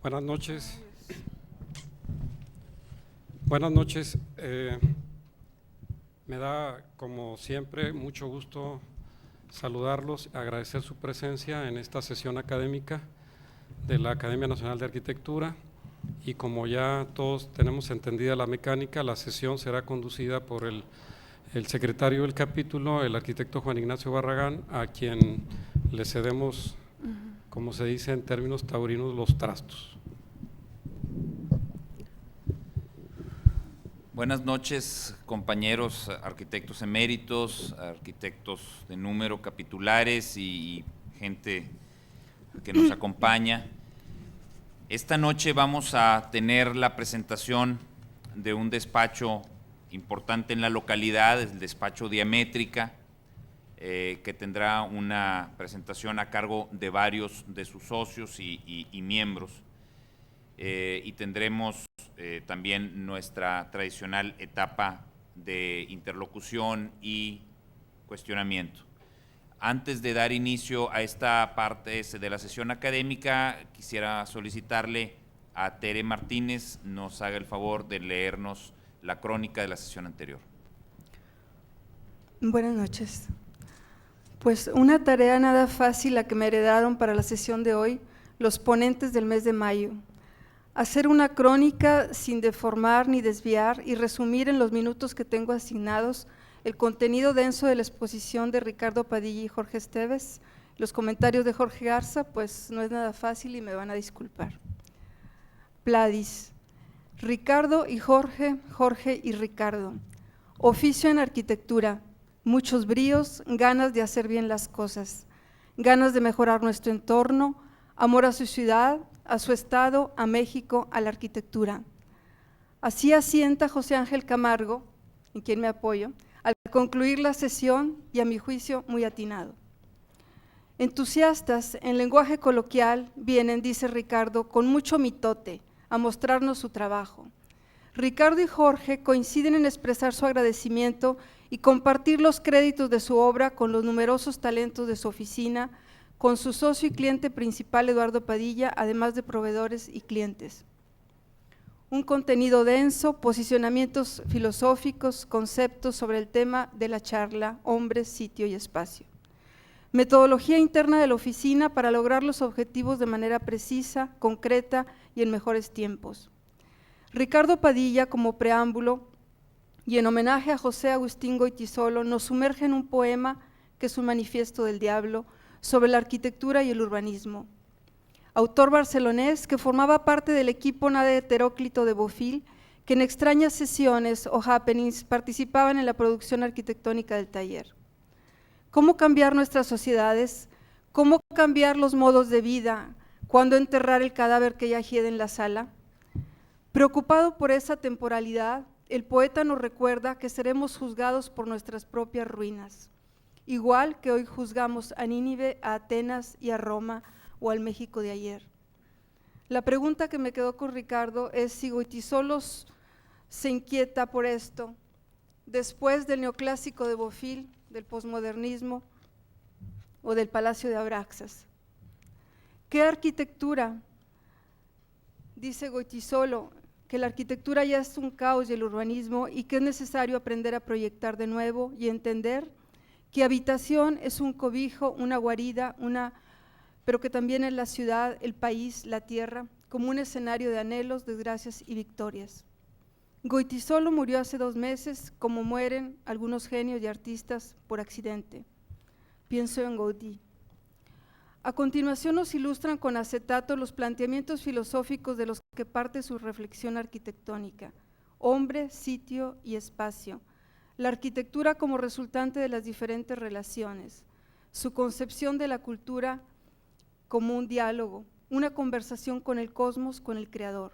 Buenas noches. Buenas noches. Me da, como siempre, mucho gusto saludarlos, agradecer su presencia en esta sesión académica de la Academia Nacional de Arquitectura, y como ya todos tenemos entendida la mecánica, la sesión será conducida por el secretario del capítulo, el arquitecto Juan Ignacio Barragán, a quien le cedemos, como se dice en términos taurinos, los trastos. Buenas noches, compañeros arquitectos eméritos, arquitectos de número, capitulares y gente que nos acompaña. Esta noche vamos a tener la presentación de un despacho importante en la localidad, el despacho Diamétrica, que tendrá una presentación a cargo de varios de sus socios y miembros. Y tendremos también nuestra tradicional etapa de interlocución y cuestionamiento. Antes de dar inicio a esta parte de la sesión académica, quisiera solicitarle a Tere Martínez nos haga el favor de leernos la crónica de la sesión anterior. Buenas noches. Pues una tarea nada fácil la que me heredaron para la sesión de hoy los ponentes del mes de mayo. Hacer una crónica sin deformar ni desviar y resumir en los minutos que tengo asignados el contenido denso de la exposición de Ricardo Padilla y Jorge Esteves. Los comentarios de Jorge Garza, pues no es nada fácil y me van a disculpar. Pladis, Ricardo y Jorge, Jorge y Ricardo. Oficio en arquitectura, muchos bríos, ganas de hacer bien las cosas, ganas de mejorar nuestro entorno, amor a su ciudad, a su estado, a México, a la arquitectura. Así asienta José Ángel Camargo, en quien me apoyo, al concluir la sesión y a mi juicio muy atinado. Entusiastas, en lenguaje coloquial, vienen, dice Ricardo, con mucho mitote, a mostrarnos su trabajo. Ricardo y Jorge coinciden en expresar su agradecimiento y compartir los créditos de su obra con los numerosos talentos de su oficina, con su socio y cliente principal Eduardo Padilla, además de proveedores y clientes. Un contenido denso, posicionamientos filosóficos, conceptos sobre el tema de la charla, hombre, sitio y espacio. Metodología interna de la oficina para lograr los objetivos de manera precisa, concreta y en mejores tiempos. Ricardo Padilla, como preámbulo y en homenaje a José Agustín Goytisolo, nos sumerge en un poema que es un manifiesto del diablo sobre la arquitectura y el urbanismo. Autor barcelonés que formaba parte del equipo nada heteróclito de Bofill, que en extrañas sesiones o happenings participaban en la producción arquitectónica del taller. ¿Cómo cambiar nuestras sociedades? ¿Cómo cambiar los modos de vida? ¿Cuándo enterrar el cadáver que yace en la sala? Preocupado por esa temporalidad, el poeta nos recuerda que seremos juzgados por nuestras propias ruinas, igual que hoy juzgamos a Nínive, a Atenas y a Roma o al México de ayer. La pregunta que me quedó con Ricardo es si Goytisolo se inquieta por esto, después del neoclásico de Bofill, del posmodernismo o del Palacio de Abraxas. ¿Qué arquitectura? Dice Goytisolo que la arquitectura ya es un caos y el urbanismo y que es necesario aprender a proyectar de nuevo y entender que habitación es un cobijo, una guarida, pero que también es la ciudad, el país, la tierra, como un escenario de anhelos, desgracias y victorias. Goytisolo murió hace 2 meses, como mueren algunos genios y artistas por accidente. Pienso en Gaudí. A continuación nos ilustran con acetato los planteamientos filosóficos de los que parte su reflexión arquitectónica: hombre, sitio y espacio, la arquitectura como resultante de las diferentes relaciones, su concepción de la cultura como un diálogo, una conversación con el cosmos, con el creador.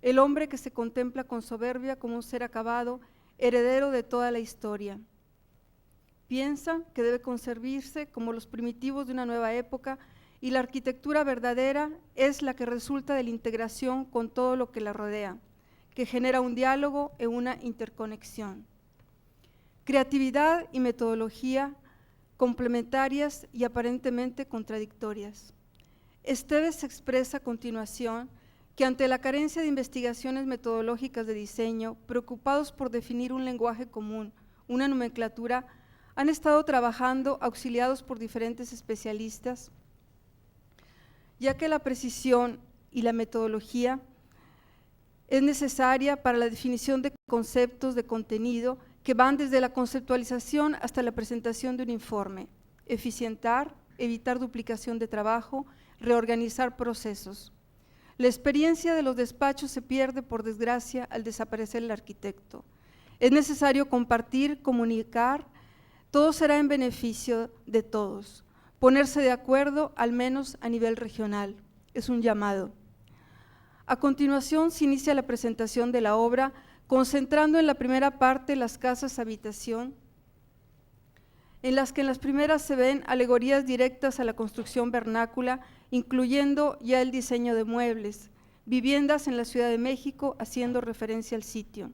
El hombre que se contempla con soberbia como un ser acabado, heredero de toda la historia. Piensa que debe conservarse como los primitivos de una nueva época y la arquitectura verdadera es la que resulta de la integración con todo lo que la rodea, que genera un diálogo e una interconexión. Creatividad y metodología complementarias y aparentemente contradictorias. Esteves expresa a continuación que ante la carencia de investigaciones metodológicas de diseño, preocupados por definir un lenguaje común, una nomenclatura, han estado trabajando auxiliados por diferentes especialistas, ya que la precisión y la metodología es necesaria para la definición de conceptos de contenido que van desde la conceptualización hasta la presentación de un informe, eficientar, evitar duplicación de trabajo, reorganizar procesos. La experiencia de los despachos se pierde, por desgracia, al desaparecer el arquitecto. Es necesario compartir, comunicar, todo será en beneficio de todos. Ponerse de acuerdo, al menos a nivel regional, es un llamado. A continuación se inicia la presentación de la obra, concentrando en la primera parte las casas habitación, en las que en las primeras se ven alegorías directas a la construcción vernácula, incluyendo ya el diseño de muebles, viviendas en la Ciudad de México, haciendo referencia al sitio.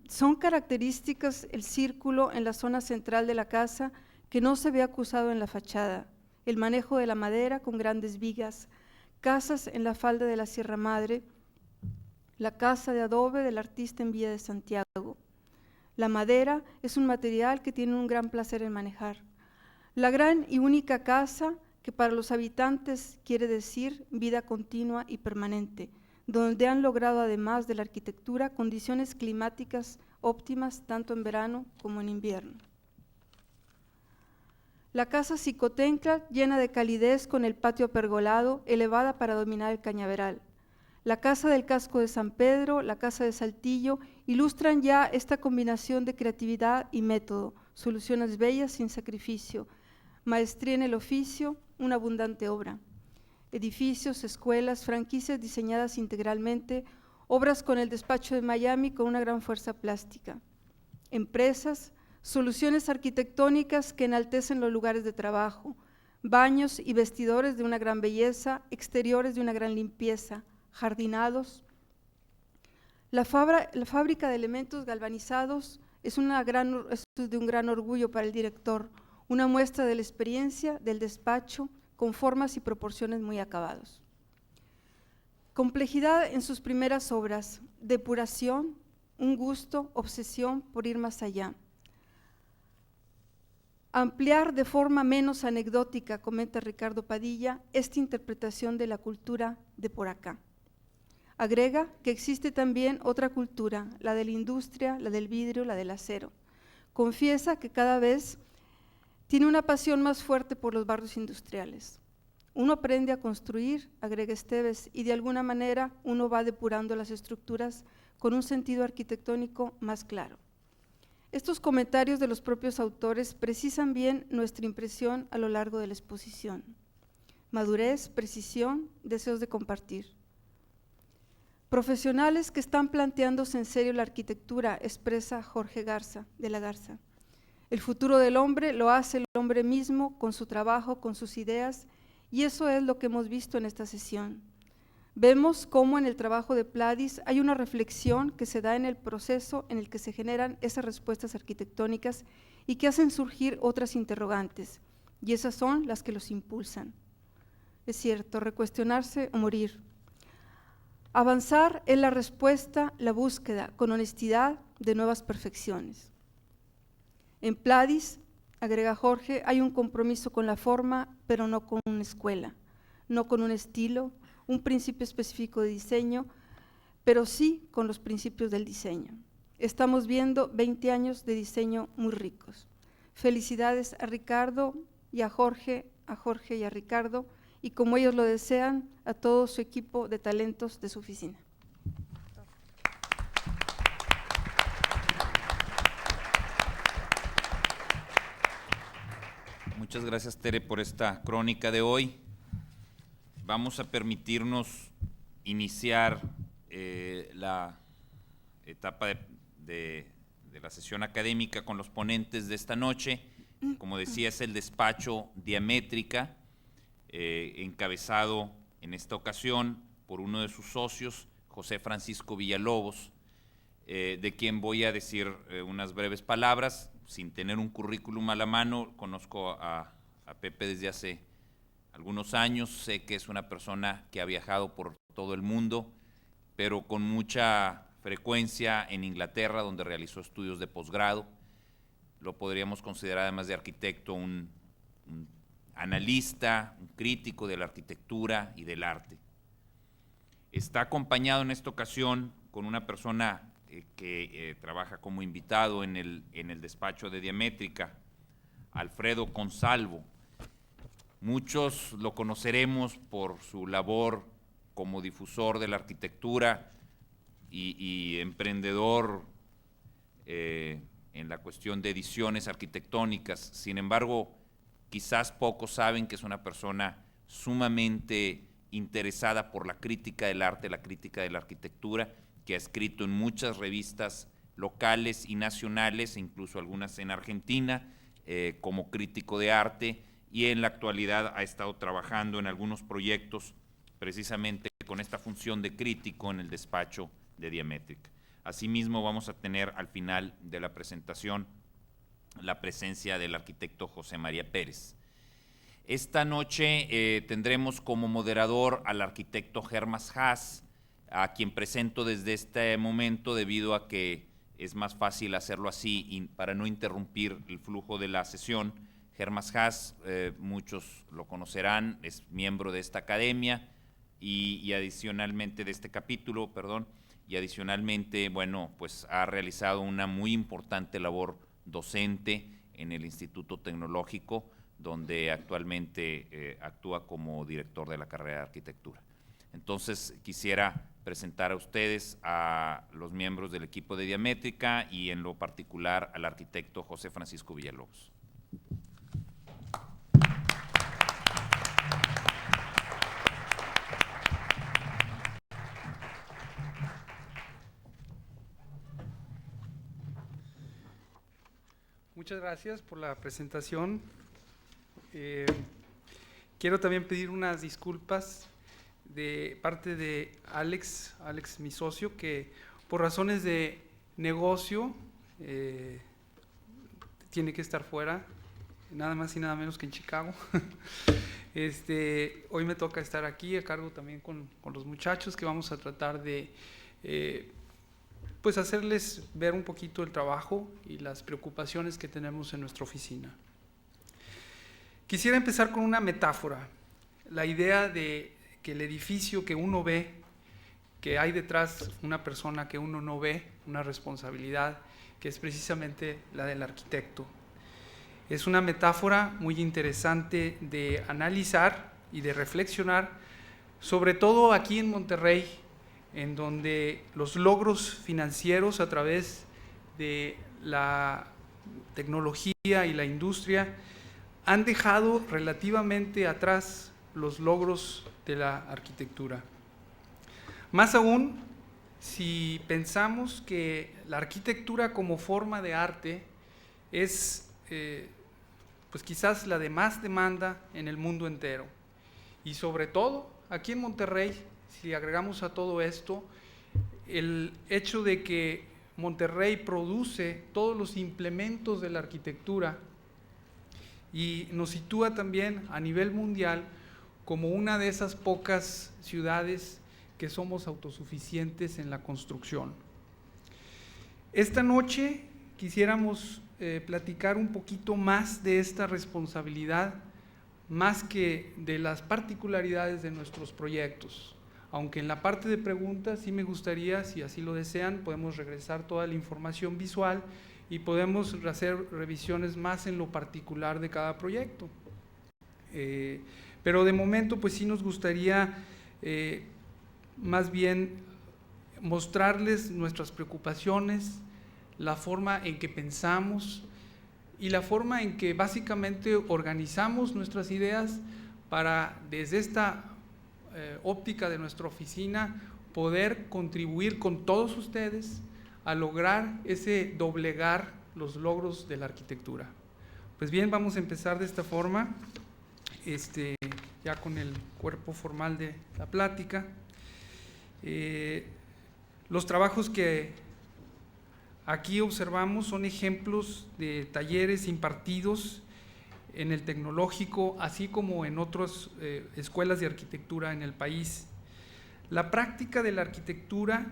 Son características el círculo en la zona central de la casa, que no se ve acusado en la fachada, el manejo de la madera con grandes vigas, casas en la falda de la Sierra Madre, la casa de adobe del artista en Villa de Santiago. La madera es un material que tiene un gran placer en manejar. La gran y única casa que para los habitantes quiere decir vida continua y permanente, donde han logrado, además de la arquitectura, condiciones climáticas óptimas tanto en verano como en invierno. La casa Xicotencla, llena de calidez con el patio pergolado, elevada para dominar el cañaveral. La casa del Casco de San Pedro, la casa de Saltillo, ilustran ya esta combinación de creatividad y método, soluciones bellas sin sacrificio, maestría en el oficio, una abundante obra. Edificios, escuelas, franquicias diseñadas integralmente, obras con el despacho de Miami con una gran fuerza plástica. Empresas, soluciones arquitectónicas que enaltecen los lugares de trabajo, baños y vestidores de una gran belleza, exteriores de una gran limpieza, jardinados. La fábrica de elementos galvanizados es de un gran orgullo para el director, una muestra de la experiencia del despacho con formas y proporciones muy acabados. Complejidad en sus primeras obras, depuración, un gusto, obsesión por ir más allá. Ampliar de forma menos anecdótica, comenta Ricardo Padilla, esta interpretación de la cultura de por acá. Agrega que existe también otra cultura, la de la industria, la del vidrio, la del acero. Confiesa que cada vez tiene una pasión más fuerte por los barrios industriales. Uno aprende a construir, agrega Esteves, y de alguna manera uno va depurando las estructuras con un sentido arquitectónico más claro. Estos comentarios de los propios autores precisan bien nuestra impresión a lo largo de la exposición. Madurez, precisión, deseos de compartir. Profesionales que están planteándose en serio la arquitectura, expresa Jorge Garza, de la Garza. El futuro del hombre lo hace el hombre mismo con su trabajo, con sus ideas, y eso es lo que hemos visto en esta sesión. Vemos cómo en el trabajo de Pladis hay una reflexión que se da en el proceso en el que se generan esas respuestas arquitectónicas y que hacen surgir otras interrogantes, y esas son las que los impulsan. Es cierto, recuestionarse o morir. Avanzar es la respuesta, la búsqueda, con honestidad, de nuevas perfecciones. En Pladis, agrega Jorge, hay un compromiso con la forma, pero no con una escuela, no con un estilo, un principio específico de diseño, pero sí con los principios del diseño. Estamos viendo 20 años de diseño muy ricos. Felicidades a Ricardo y a Jorge y a Ricardo, y como ellos lo desean, a todo su equipo de talentos de su oficina. Muchas gracias, Tere, por esta crónica de hoy. Vamos a permitirnos iniciar la etapa de la sesión académica con los ponentes de esta noche. Como decía, es el despacho Diamétrica, encabezado en esta ocasión por uno de sus socios, José Francisco Villalobos, de quien voy a decir unas breves palabras. Sin tener un currículum a la mano, conozco a Pepe desde hace algunos años. Sé que es una persona que ha viajado por todo el mundo, pero con mucha frecuencia en Inglaterra, donde realizó estudios de posgrado. Lo podríamos considerar, además de arquitecto, un analista, un crítico de la arquitectura y del arte. Está acompañado en esta ocasión con una persona que trabaja como invitado en el despacho de Diamétrica, Alfredo Consalvo. Muchos lo conoceremos por su labor como difusor de la arquitectura y emprendedor en la cuestión de ediciones arquitectónicas. Sin embargo, quizás pocos saben que es una persona sumamente interesada por la crítica del arte, la crítica de la arquitectura, que ha escrito en muchas revistas locales y nacionales, incluso algunas en Argentina, como crítico de arte, y en la actualidad ha estado trabajando en algunos proyectos precisamente con esta función de crítico en el despacho de Diamétrica. Asimismo, vamos a tener al final de la presentación la presencia del arquitecto José María Pérez. Esta noche tendremos como moderador al arquitecto Germas Haas, a quien presento desde este momento debido a que es más fácil hacerlo así y para no interrumpir el flujo de la sesión. Germas Haas, muchos lo conocerán, es miembro de esta academia y adicionalmente de este capítulo, perdón, y adicionalmente, bueno, pues ha realizado una muy importante labor docente en el Instituto Tecnológico, donde actualmente actúa como director de la carrera de arquitectura. Entonces, quisiera presentar a ustedes a los miembros del equipo de Diamétrica y en lo particular al arquitecto José Francisco Villalobos. Muchas gracias por la presentación. Quiero también pedir unas disculpas de parte de Alex, mi socio, que por razones de negocio tiene que estar fuera, nada más y nada menos que en Chicago. Hoy me toca estar aquí a cargo también con los muchachos, que vamos a tratar de pues hacerles ver un poquito el trabajo y las preocupaciones que tenemos en nuestra oficina. Quisiera empezar con una metáfora, la idea de que el edificio que uno ve, que hay detrás una persona que uno no ve, una responsabilidad, que es precisamente la del arquitecto. Es una metáfora muy interesante de analizar y de reflexionar, sobre todo aquí en Monterrey, en donde los logros financieros a través de la tecnología y la industria han dejado relativamente atrás los logros de la arquitectura. Más aún, si pensamos que la arquitectura como forma de arte es pues quizás la de más demanda en el mundo entero, y sobre todo aquí en Monterrey, si agregamos a todo esto el hecho de que Monterrey produce todos los implementos de la arquitectura y nos sitúa también a nivel mundial como una de esas pocas ciudades que somos autosuficientes en la construcción. Esta noche quisiéramos platicar un poquito más de esta responsabilidad, más que de las particularidades de nuestros proyectos. Aunque en la parte de preguntas sí me gustaría, si así lo desean, podemos regresar toda la información visual y podemos hacer revisiones más en lo particular de cada proyecto. Pero de momento pues sí nos gustaría más bien mostrarles nuestras preocupaciones, la forma en que pensamos y la forma en que básicamente organizamos nuestras ideas para desde esta óptica de nuestra oficina poder contribuir con todos ustedes a lograr ese doblegar los logros de la arquitectura. Pues bien, vamos a empezar de esta forma, ya con el cuerpo formal de la plática. Los trabajos que aquí observamos son ejemplos de talleres impartidos en el tecnológico, así como en otras escuelas de arquitectura en el país. La práctica de la arquitectura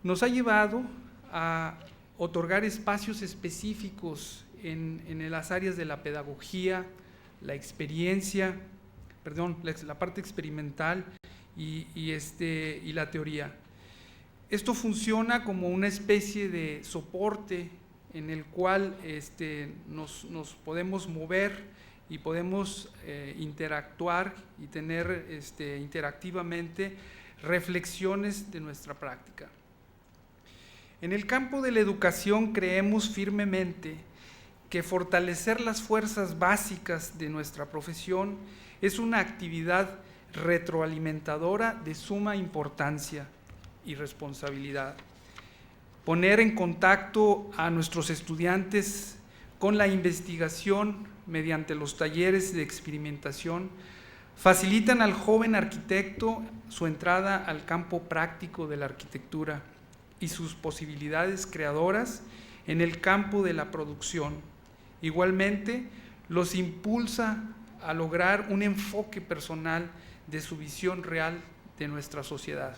nos ha llevado a otorgar espacios específicos en las áreas de la pedagogía, la experiencia, la parte experimental y la teoría. Esto funciona como una especie de soporte en el cual nos podemos mover y podemos interactuar y tener interactivamente reflexiones de nuestra práctica. En el campo de la educación creemos firmemente que fortalecer las fuerzas básicas de nuestra profesión es una actividad retroalimentadora de suma importancia y responsabilidad. Poner en contacto a nuestros estudiantes con la investigación mediante los talleres de experimentación facilitan al joven arquitecto su entrada al campo práctico de la arquitectura y sus posibilidades creadoras en el campo de la producción. Igualmente, los impulsa a lograr un enfoque personal de su visión real de nuestra sociedad.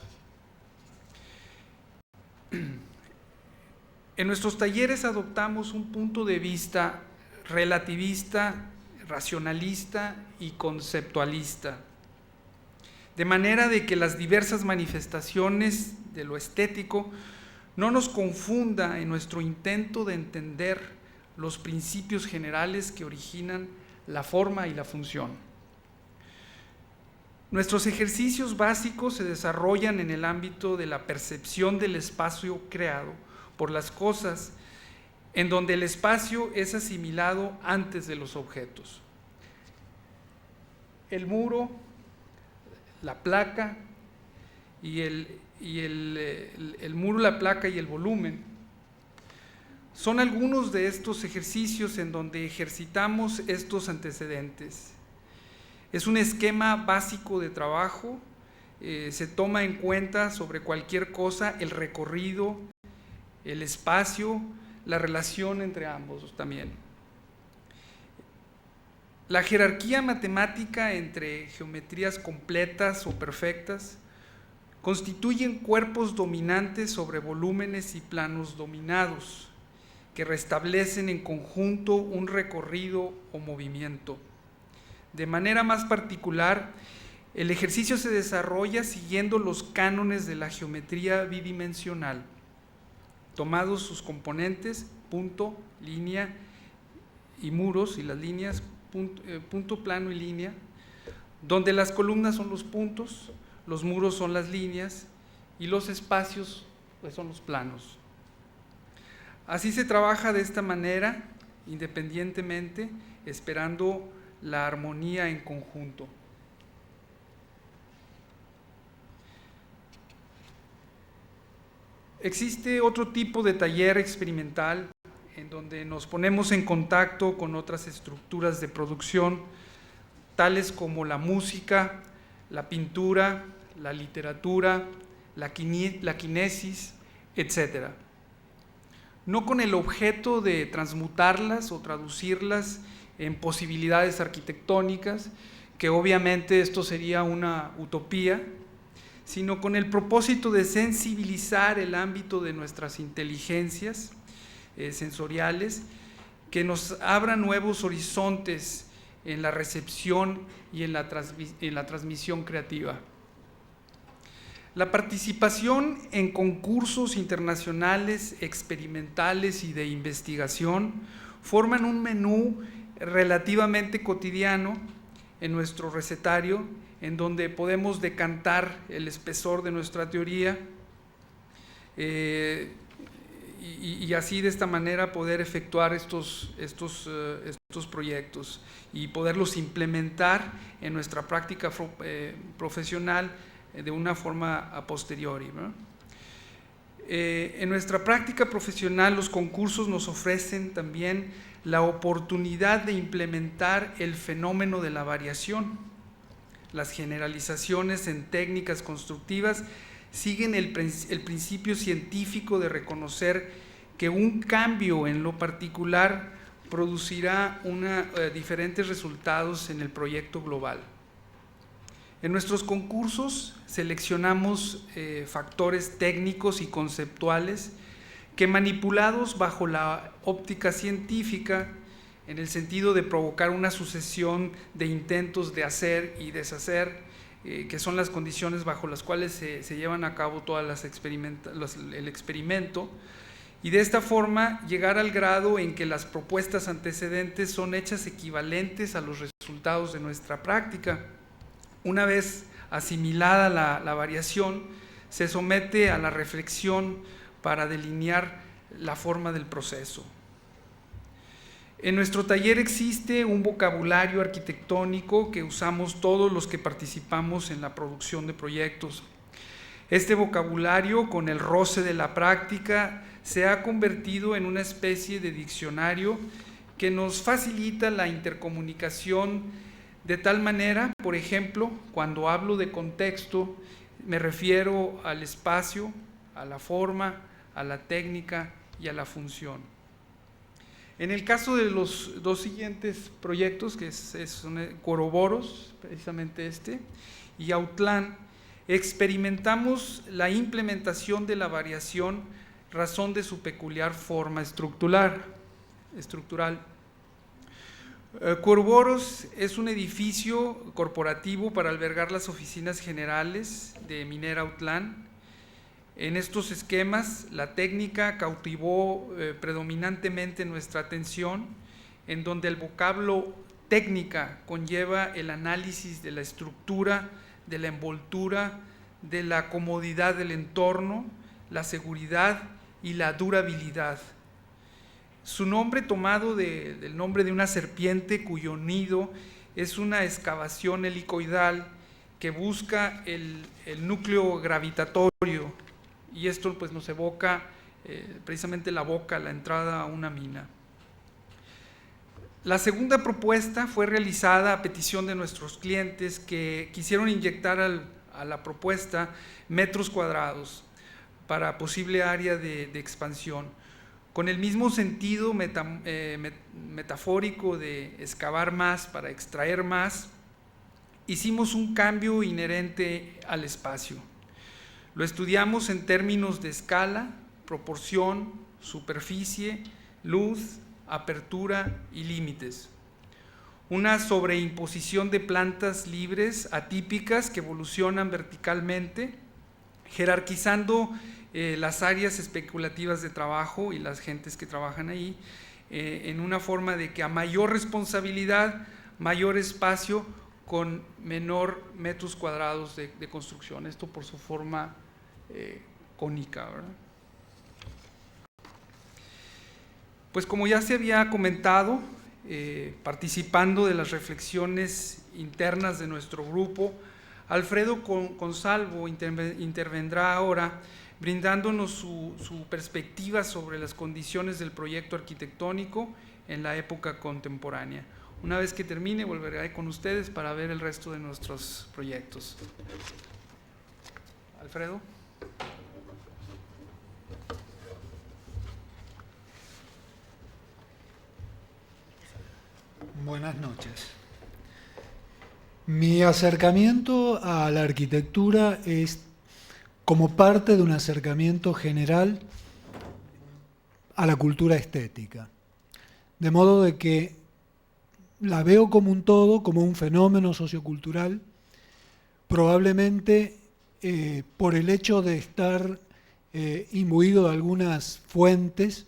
En nuestros talleres adoptamos un punto de vista relativista, racionalista y conceptualista, de manera de que las diversas manifestaciones de lo estético no nos confunda en nuestro intento de entender los principios generales que originan la forma y la función. Nuestros ejercicios básicos se desarrollan en el ámbito de la percepción del espacio creado por las cosas, en donde el espacio es asimilado antes de los objetos. El muro, la placa y el muro, la placa y el volumen son algunos de estos ejercicios en donde ejercitamos estos antecedentes. Es un esquema básico de trabajo, se toma en cuenta sobre cualquier cosa el recorrido, el espacio, la relación entre ambos también. La jerarquía matemática entre geometrías completas o perfectas constituyen cuerpos dominantes sobre volúmenes y planos dominados, que restablecen en conjunto un recorrido o movimiento. De manera más particular, el ejercicio se desarrolla siguiendo los cánones de la geometría bidimensional, tomados sus componentes, punto, línea y muros, y las líneas, punto, plano y línea, donde las columnas son los puntos, los muros son las líneas y los espacios pues, son los planos. Así se trabaja de esta manera, independientemente, esperando la armonía en conjunto. Existe otro tipo de taller experimental en donde nos ponemos en contacto con otras estructuras de producción, tales como la música, la pintura, la literatura, la kinesis, etc. No con el objeto de transmutarlas o traducirlas en posibilidades arquitectónicas, que obviamente esto sería una utopía, sino con el propósito de sensibilizar el ámbito de nuestras inteligencias sensoriales, que nos abran nuevos horizontes en la recepción y en la transmisión creativa. La participación en concursos internacionales, experimentales y de investigación forman un menú relativamente cotidiano en nuestro recetario, en donde podemos decantar el espesor de nuestra teoría y así de esta manera poder efectuar estos proyectos y poderlos implementar en nuestra práctica profesional de una forma a posteriori, ¿no? En nuestra práctica profesional los concursos nos ofrecen también la oportunidad de implementar el fenómeno de la variación. Las generalizaciones en técnicas constructivas siguen el principio científico de reconocer que un cambio en lo particular producirá diferentes resultados en el proyecto global. En nuestros concursos seleccionamos factores técnicos y conceptuales que, manipulados bajo la óptica científica, en el sentido de provocar una sucesión de intentos de hacer y deshacer, que son las condiciones bajo las cuales se llevan a cabo todas el experimento, y de esta forma llegar al grado en que las propuestas antecedentes son hechas equivalentes a los resultados de nuestra práctica. Una vez asimilada la variación, se somete a la reflexión para delinear la forma del proceso. En nuestro taller existe un vocabulario arquitectónico que usamos todos los que participamos en la producción de proyectos. Este vocabulario, con el roce de la práctica, se ha convertido en una especie de diccionario que nos facilita la intercomunicación de tal manera, por ejemplo, cuando hablo de contexto, me refiero al espacio, a la forma, a la técnica y a la función. En el caso de los dos siguientes proyectos, que son Ouroboros, precisamente este, y Autlán, experimentamos la implementación de la variación razón de su peculiar forma estructural. Ouroboros es un edificio corporativo para albergar las oficinas generales de Minera Autlán. En estos esquemas, la técnica cautivó predominantemente nuestra atención, en donde el vocablo técnica conlleva el análisis de la estructura, de la envoltura, de la comodidad del entorno, la seguridad y la durabilidad. Su nombre, tomado del nombre de una serpiente cuyo nido es una excavación helicoidal que busca el núcleo gravitatorio, y esto pues nos evoca precisamente la boca, la entrada a una mina. La segunda propuesta fue realizada a petición de nuestros clientes, que quisieron inyectar a la propuesta metros cuadrados para posible área de expansión, con el mismo sentido metafórico de excavar más para extraer más. Hicimos un cambio inherente al espacio. Lo estudiamos en términos de escala, proporción, superficie, luz, apertura y límites. Una sobreimposición de plantas libres, atípicas, que evolucionan verticalmente, jerarquizando las áreas especulativas de trabajo y las gentes que trabajan ahí, en una forma de que a mayor responsabilidad, mayor espacio, con menor metros cuadrados de construcción. Esto por su forma cónica, ¿verdad? Pues como ya se había comentado, participando de las reflexiones internas de nuestro grupo, Alfredo Consalvo intervendrá ahora brindándonos su perspectiva sobre las condiciones del proyecto arquitectónico en la época contemporánea. Una vez que termine, volveré con ustedes para ver el resto de nuestros proyectos. Alfredo. Buenas noches. Mi acercamiento a la arquitectura es como parte de un acercamiento general a la cultura estética. De modo de que la veo como un todo, como un fenómeno sociocultural, probablemente por el hecho de estar imbuido de algunas fuentes,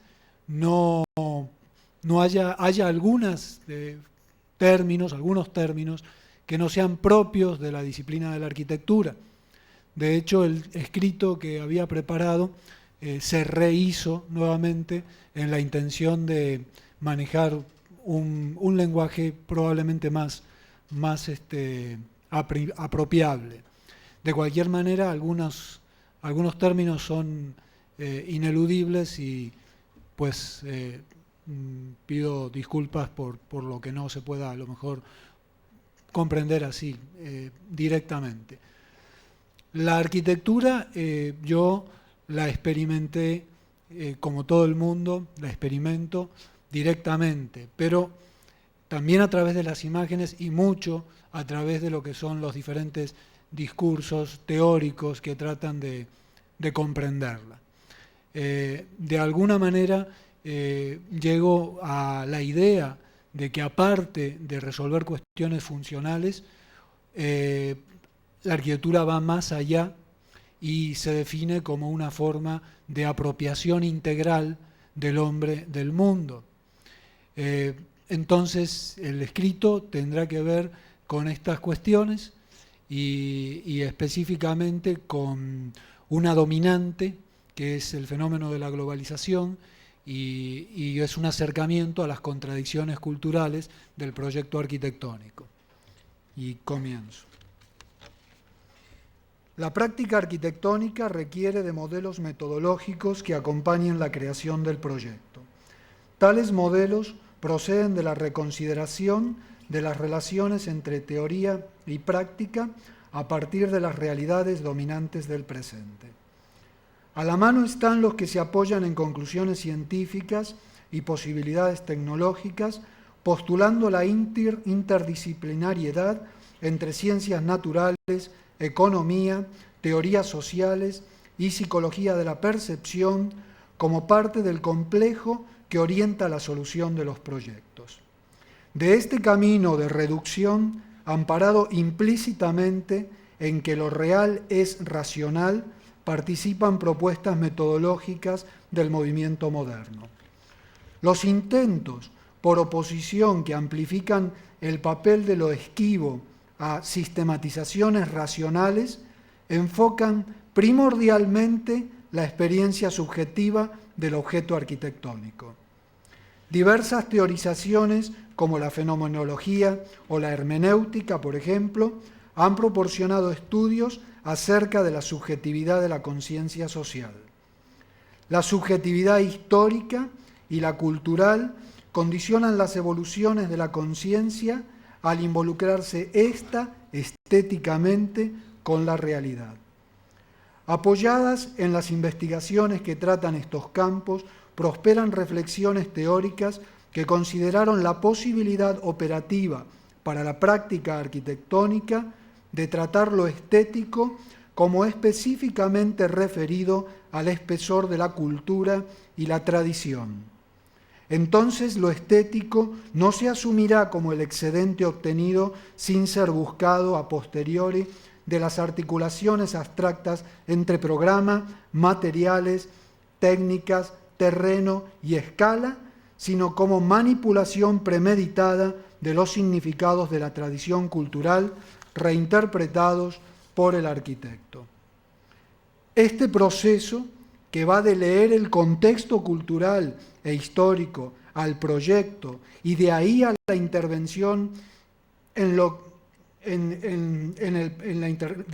haya algunos términos que no sean propios de la disciplina de la arquitectura. De hecho, el escrito que había preparado se rehizo nuevamente en la intención de manejar un lenguaje probablemente más apropiable. De cualquier manera, algunos términos son ineludibles y pues pido disculpas por lo que no se pueda a lo mejor comprender así directamente. La arquitectura yo la experimenté como todo el mundo, la experimento directamente, pero también a través de las imágenes y mucho a través de lo que son los diferentes discursos teóricos que tratan de comprenderla. De alguna manera llego a la idea de que aparte de resolver cuestiones funcionales, la arquitectura va más allá y se define como una forma de apropiación integral del hombre del mundo. Entonces el escrito tendrá que ver con estas cuestiones y específicamente con una dominante que es el fenómeno de la globalización y es un acercamiento a las contradicciones culturales del proyecto arquitectónico. Y comienzo. La práctica arquitectónica requiere de modelos metodológicos que acompañen la creación del proyecto. Tales modelos proceden de la reconsideración de las relaciones entre teoría y práctica a partir de las realidades dominantes del presente. A la mano están los que se apoyan en conclusiones científicas y posibilidades tecnológicas, postulando la interdisciplinariedad entre ciencias naturales, economía, teorías sociales y psicología de la percepción como parte del complejo que orienta la solución de los proyectos. De este camino de reducción, amparado implícitamente en que lo real es racional, participan propuestas metodológicas del movimiento moderno. Los intentos, por oposición, que amplifican el papel de lo esquivo a sistematizaciones racionales, enfocan primordialmente la experiencia subjetiva del objeto arquitectónico. Diversas teorizaciones, como la fenomenología o la hermenéutica, por ejemplo, han proporcionado estudios acerca de la subjetividad de la conciencia social. La subjetividad histórica y la cultural condicionan las evoluciones de la conciencia al involucrarse ésta estéticamente con la realidad. Apoyadas en las investigaciones que tratan estos campos, prosperan reflexiones teóricas que consideraron la posibilidad operativa para la práctica arquitectónica de tratar lo estético como específicamente referido al espesor de la cultura y la tradición. Entonces lo estético no se asumirá como el excedente obtenido sin ser buscado a posteriori de las articulaciones abstractas entre programa, materiales, técnicas, terreno y escala, sino como manipulación premeditada de los significados de la tradición cultural reinterpretados por el arquitecto. Este proceso, que va de leer el contexto cultural e histórico al proyecto y de ahí a la intervención de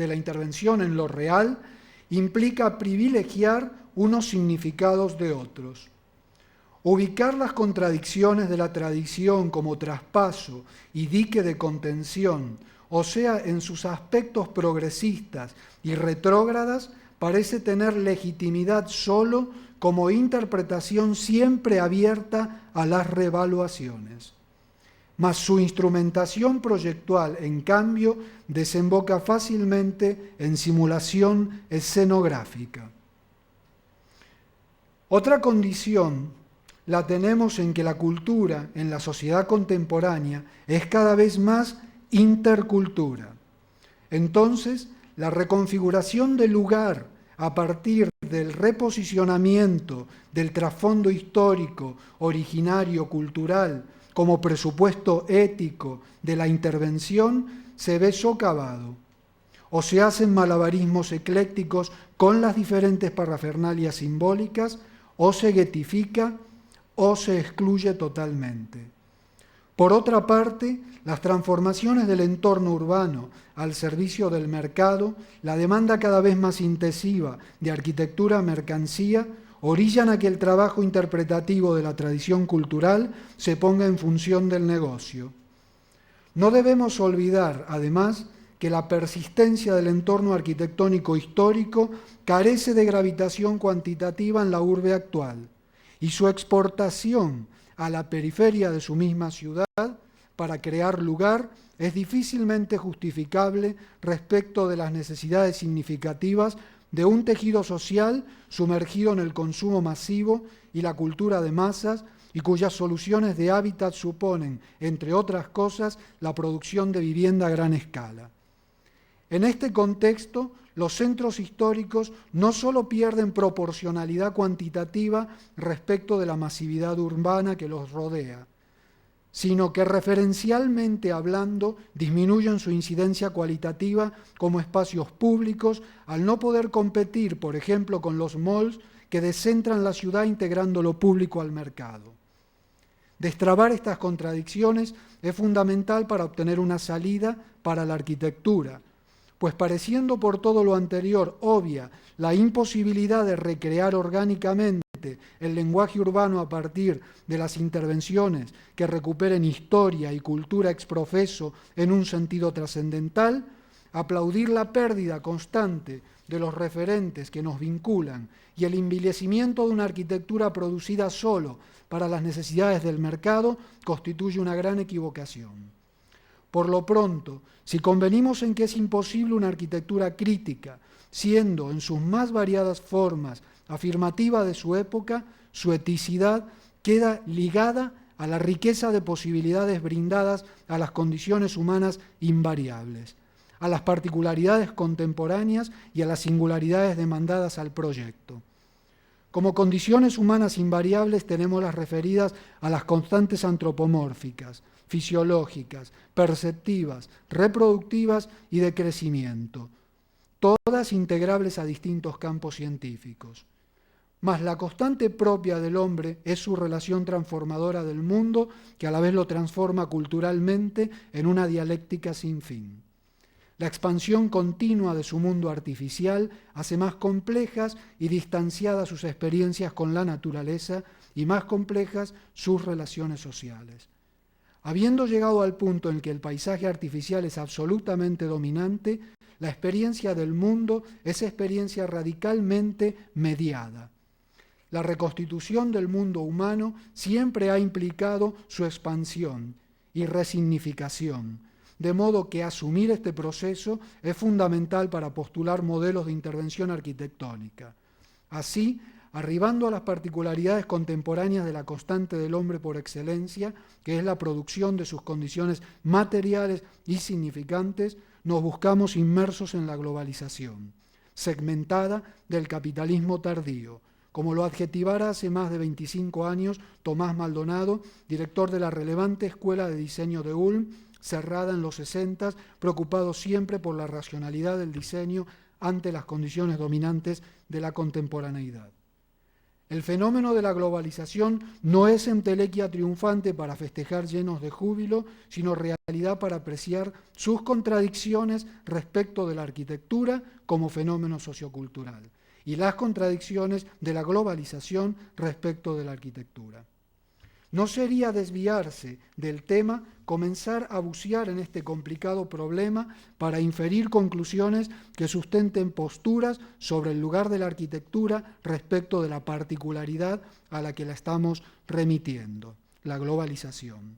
la intervención en lo real, implica privilegiar unos significados de otros. Ubicar las contradicciones de la tradición como traspaso y dique de contención, o sea, en sus aspectos progresistas y retrógradas, parece tener legitimidad solo como interpretación siempre abierta a las revaluaciones. Mas su instrumentación proyectual, en cambio, desemboca fácilmente en simulación escenográfica. Otra condición la tenemos en que la cultura en la sociedad contemporánea es cada vez más intercultura. Entonces, la reconfiguración del lugar a partir del reposicionamiento del trasfondo histórico, originario, cultural, como presupuesto ético de la intervención, se ve socavado. O se hacen malabarismos eclécticos con las diferentes parafernalias simbólicas, o se guetifica, o se excluye totalmente. Por otra parte, las transformaciones del entorno urbano al servicio del mercado, la demanda cada vez más intensiva de arquitectura-mercancía, orillan a que el trabajo interpretativo de la tradición cultural se ponga en función del negocio. No debemos olvidar, además, que la persistencia del entorno arquitectónico histórico carece de gravitación cuantitativa en la urbe actual, y su exportación a la periferia de su misma ciudad para crear lugar es difícilmente justificable respecto de las necesidades significativas de un tejido social sumergido en el consumo masivo y la cultura de masas y cuyas soluciones de hábitat suponen, entre otras cosas, la producción de vivienda a gran escala. En este contexto, los centros históricos no solo pierden proporcionalidad cuantitativa respecto de la masividad urbana que los rodea, sino que referencialmente hablando disminuyen su incidencia cualitativa como espacios públicos al no poder competir, por ejemplo, con los malls que descentran la ciudad integrando lo público al mercado. Destrabar estas contradicciones es fundamental para obtener una salida para la arquitectura, pues pareciendo por todo lo anterior obvia la imposibilidad de recrear orgánicamente el lenguaje urbano a partir de las intervenciones que recuperen historia y cultura ex profeso en un sentido trascendental, aplaudir la pérdida constante de los referentes que nos vinculan y el envilecimiento de una arquitectura producida solo para las necesidades del mercado constituye una gran equivocación. Por lo pronto, si convenimos en que es imposible una arquitectura crítica, siendo en sus más variadas formas afirmativa de su época, su eticidad queda ligada a la riqueza de posibilidades brindadas a las condiciones humanas invariables, a las particularidades contemporáneas y a las singularidades demandadas al proyecto. Como condiciones humanas invariables tenemos las referidas a las constantes antropomórficas, fisiológicas, perceptivas, reproductivas y de crecimiento, todas integrables a distintos campos científicos. Mas la constante propia del hombre es su relación transformadora del mundo, que a la vez lo transforma culturalmente en una dialéctica sin fin. La expansión continua de su mundo artificial hace más complejas y distanciadas sus experiencias con la naturaleza y más complejas sus relaciones sociales. Habiendo llegado al punto en que el paisaje artificial es absolutamente dominante, la experiencia del mundo es experiencia radicalmente mediada. La reconstitución del mundo humano siempre ha implicado su expansión y resignificación, de modo que asumir este proceso es fundamental para postular modelos de intervención arquitectónica. Así, arribando a las particularidades contemporáneas de la constante del hombre por excelencia, que es la producción de sus condiciones materiales y significantes, nos buscamos inmersos en la globalización, segmentada del capitalismo tardío, como lo adjetivara hace más de 25 años Tomás Maldonado, director de la relevante Escuela de Diseño de Ulm, cerrada en los 60, preocupado siempre por la racionalidad del diseño ante las condiciones dominantes de la contemporaneidad. El fenómeno de la globalización no es entelequia triunfante para festejar llenos de júbilo, sino realidad para apreciar sus contradicciones respecto de la arquitectura como fenómeno sociocultural y las contradicciones de la globalización respecto de la arquitectura. No sería desviarse del tema comenzar a bucear en este complicado problema para inferir conclusiones que sustenten posturas sobre el lugar de la arquitectura respecto de la particularidad a la que la estamos remitiendo, la globalización.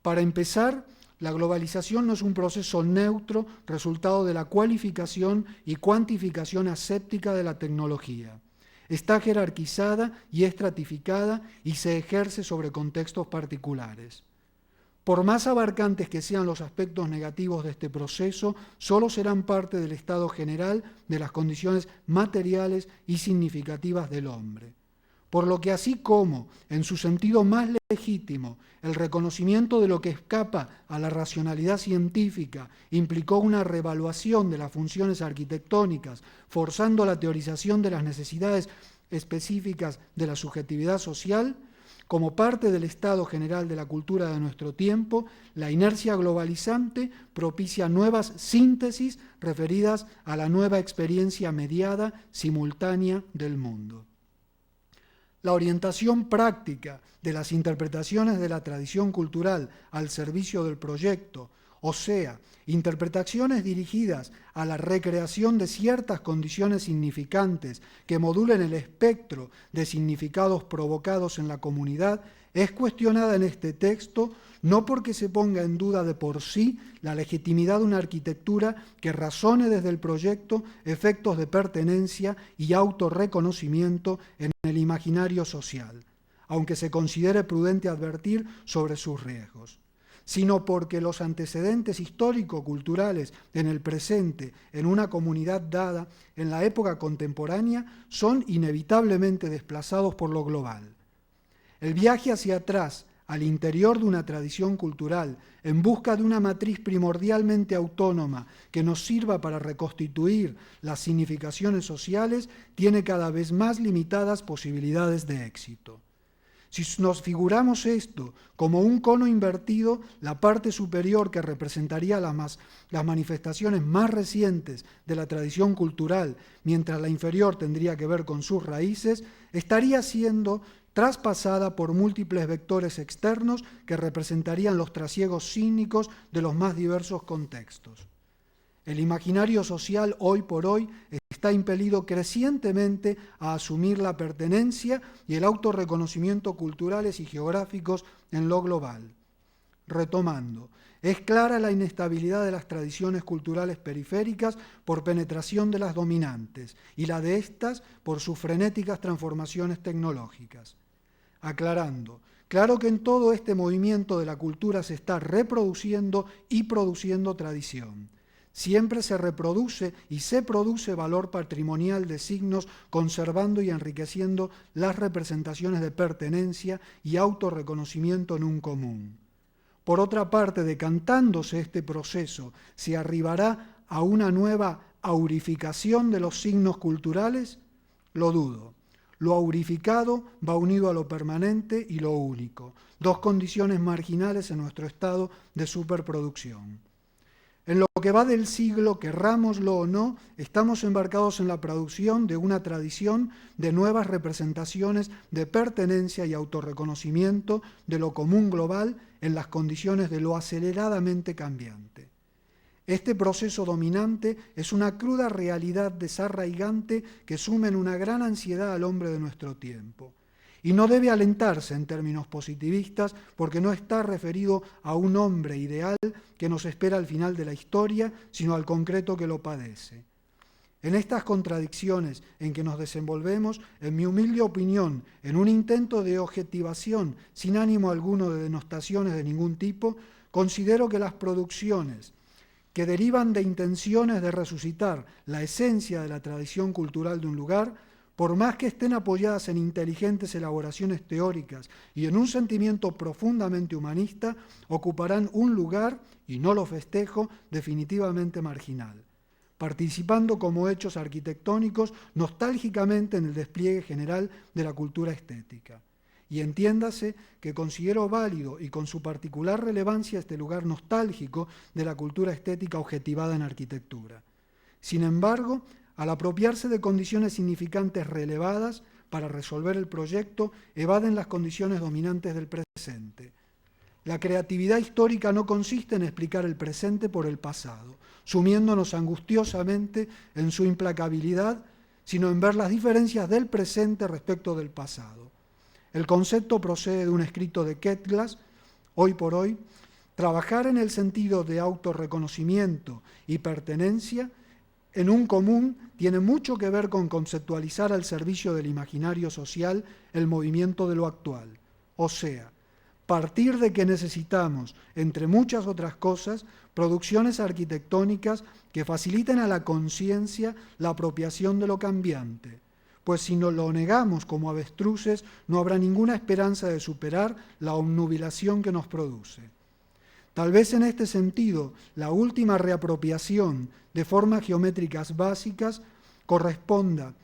Para empezar, la globalización no es un proceso neutro resultado de la cualificación y cuantificación aséptica de la tecnología. Está jerarquizada y estratificada y se ejerce sobre contextos particulares. Por más abarcantes que sean los aspectos negativos de este proceso, solo serán parte del estado general de las condiciones materiales y significativas del hombre. Por lo que así como, en su sentido más legítimo, el reconocimiento de lo que escapa a la racionalidad científica implicó una reevaluación de las funciones arquitectónicas, forzando la teorización de las necesidades específicas de la subjetividad social, como parte del estado general de la cultura de nuestro tiempo, la inercia globalizante propicia nuevas síntesis referidas a la nueva experiencia mediada simultánea del mundo. La orientación práctica de las interpretaciones de la tradición cultural al servicio del proyecto o sea, interpretaciones dirigidas a la recreación de ciertas condiciones significantes que modulen el espectro de significados provocados en la comunidad, es cuestionada en este texto no porque se ponga en duda de por sí la legitimidad de una arquitectura que razone desde el proyecto efectos de pertenencia y autorreconocimiento en el imaginario social, aunque se considere prudente advertir sobre sus riesgos, sino porque los antecedentes histórico-culturales en el presente, en una comunidad dada, en la época contemporánea, son inevitablemente desplazados por lo global. El viaje hacia atrás, al interior de una tradición cultural, en busca de una matriz primordialmente autónoma que nos sirva para reconstituir las significaciones sociales, tiene cada vez más limitadas posibilidades de éxito. Si nos figuramos esto como un cono invertido, la parte superior que representaría las manifestaciones más recientes de la tradición cultural, mientras la inferior tendría que ver con sus raíces, estaría siendo traspasada por múltiples vectores externos que representarían los trasiegos cínicos de los más diversos contextos. El imaginario social hoy por hoy está impelido crecientemente a asumir la pertenencia y el autorreconocimiento culturales y geográficos en lo global. Retomando, es clara la inestabilidad de las tradiciones culturales periféricas por penetración de las dominantes y la de estas por sus frenéticas transformaciones tecnológicas. Aclarando, claro que en todo este movimiento de la cultura se está reproduciendo y produciendo tradición. Siempre se reproduce y se produce valor patrimonial de signos, conservando y enriqueciendo las representaciones de pertenencia y autorreconocimiento en un común. Por otra parte, decantándose este proceso, ¿se arribará a una nueva aurificación de los signos culturales? Lo dudo. Lo aurificado va unido a lo permanente y lo único, dos condiciones marginales en nuestro estado de superproducción. En lo que va del siglo, querrámoslo o no, estamos embarcados en la producción de una tradición de nuevas representaciones de pertenencia y autorreconocimiento de lo común global en las condiciones de lo aceleradamente cambiante. Este proceso dominante es una cruda realidad desarraigante que sume en una gran ansiedad al hombre de nuestro tiempo. Y no debe alentarse en términos positivistas porque no está referido a un hombre ideal que nos espera al final de la historia, sino al concreto que lo padece. En estas contradicciones en que nos desenvolvemos, en mi humilde opinión, en un intento de objetivación sin ánimo alguno de denostaciones de ningún tipo, considero que las producciones que derivan de intenciones de resucitar la esencia de la tradición cultural de un lugar, por más que estén apoyadas en inteligentes elaboraciones teóricas y en un sentimiento profundamente humanista, ocuparán un lugar, y no lo festejo, definitivamente marginal, participando como hechos arquitectónicos nostálgicamente en el despliegue general de la cultura estética. Y entiéndase que considero válido y con su particular relevancia este lugar nostálgico de la cultura estética objetivada en arquitectura. Sin embargo, al apropiarse de condiciones significantes relevadas para resolver el proyecto, evaden las condiciones dominantes del presente. La creatividad histórica no consiste en explicar el presente por el pasado, sumiéndonos angustiosamente en su implacabilidad, sino en ver las diferencias del presente respecto del pasado. El concepto procede de un escrito de Kettglas, hoy por hoy. Trabajar en el sentido de autorreconocimiento y pertenencia en un común tiene mucho que ver con conceptualizar al servicio del imaginario social el movimiento de lo actual. O sea, partir de que necesitamos, entre muchas otras cosas, producciones arquitectónicas que faciliten a la conciencia la apropiación de lo cambiante, pues si nos lo negamos como avestruces, no habrá ninguna esperanza de superar la obnubilación que nos produce. Tal vez en este sentido, la última reapropiación de formas geométricas básicas corresponda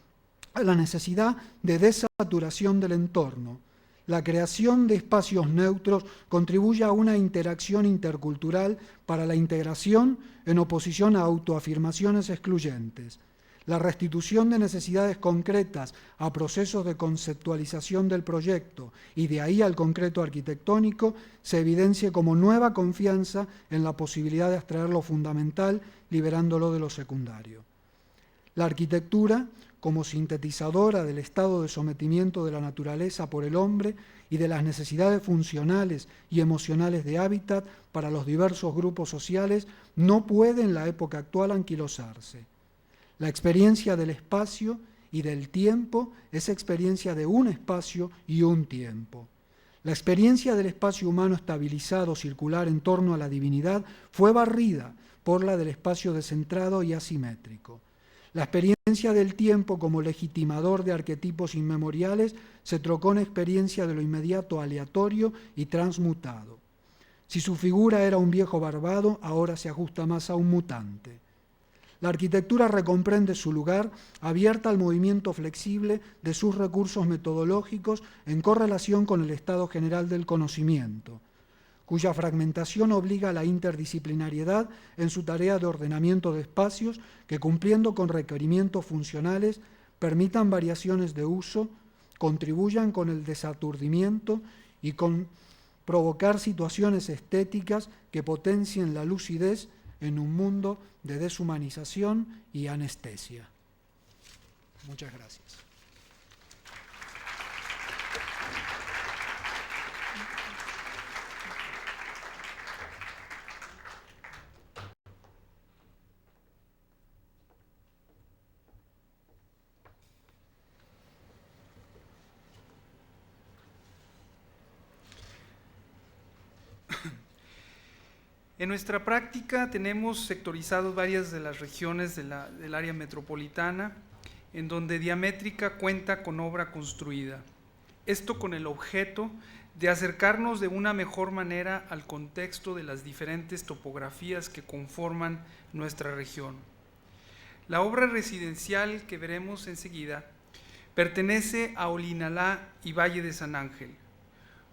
a la necesidad de desaturación del entorno. La creación de espacios neutros contribuye a una interacción intercultural para la integración en oposición a autoafirmaciones excluyentes. La restitución de necesidades concretas a procesos de conceptualización del proyecto y de ahí al concreto arquitectónico se evidencia como nueva confianza en la posibilidad de extraer lo fundamental, liberándolo de lo secundario. La arquitectura, como sintetizadora del estado de sometimiento de la naturaleza por el hombre y de las necesidades funcionales y emocionales de hábitat para los diversos grupos sociales, no puede en la época actual anquilosarse. La experiencia del espacio y del tiempo es experiencia de un espacio y un tiempo. La experiencia del espacio humano estabilizado, circular en torno a la divinidad, fue barrida por la del espacio descentrado y asimétrico. La experiencia del tiempo como legitimador de arquetipos inmemoriales se trocó en experiencia de lo inmediato aleatorio y transmutado. Si su figura era un viejo barbado, ahora se ajusta más a un mutante. La arquitectura recomprende su lugar, abierta al movimiento flexible de sus recursos metodológicos en correlación con el estado general del conocimiento, cuya fragmentación obliga a la interdisciplinariedad en su tarea de ordenamiento de espacios que, cumpliendo con requerimientos funcionales, permitan variaciones de uso, contribuyan con el desaturdimiento y con provocar situaciones estéticas que potencien la lucidez en un mundo de deshumanización y anestesia. Muchas gracias. En nuestra práctica tenemos sectorizado varias de las regiones del área metropolitana, en donde Diamétrica cuenta con obra construida. Esto con el objeto de acercarnos de una mejor manera al contexto de las diferentes topografías que conforman nuestra región. La obra residencial que veremos enseguida pertenece a Olinalá y Valle de San Ángel,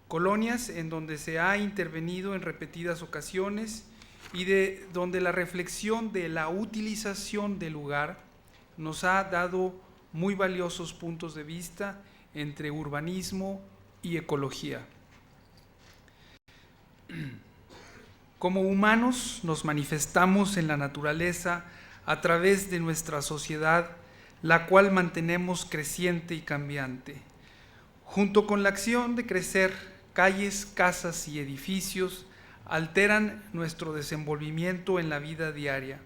colonias en donde se ha intervenido en repetidas ocasiones y de donde la reflexión de la utilización del lugar nos ha dado muy valiosos puntos de vista entre urbanismo y ecología. Como humanos nos manifestamos en la naturaleza a través de nuestra sociedad, la cual mantenemos creciente y cambiante. Junto con la acción de crecer, calles, casas y edificios alteran nuestro desenvolvimiento en la vida diaria.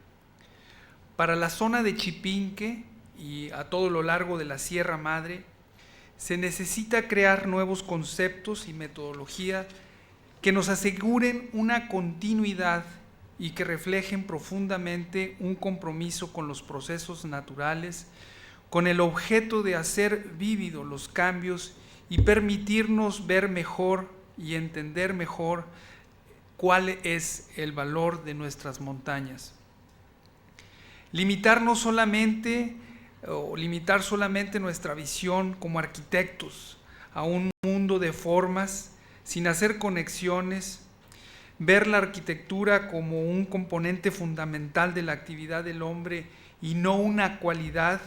Para la zona de Chipinque y a todo lo largo de la Sierra Madre, se necesita crear nuevos conceptos y metodología que nos aseguren una continuidad y que reflejen profundamente un compromiso con los procesos naturales, con el objeto de hacer vívidos los cambios y permitirnos ver mejor y entender mejor cuál es el valor de nuestras montañas. Limitar solamente nuestra visión como arquitectos a un mundo de formas sin hacer conexiones, ver la arquitectura como un componente fundamental de la actividad del hombre y no una cualidad,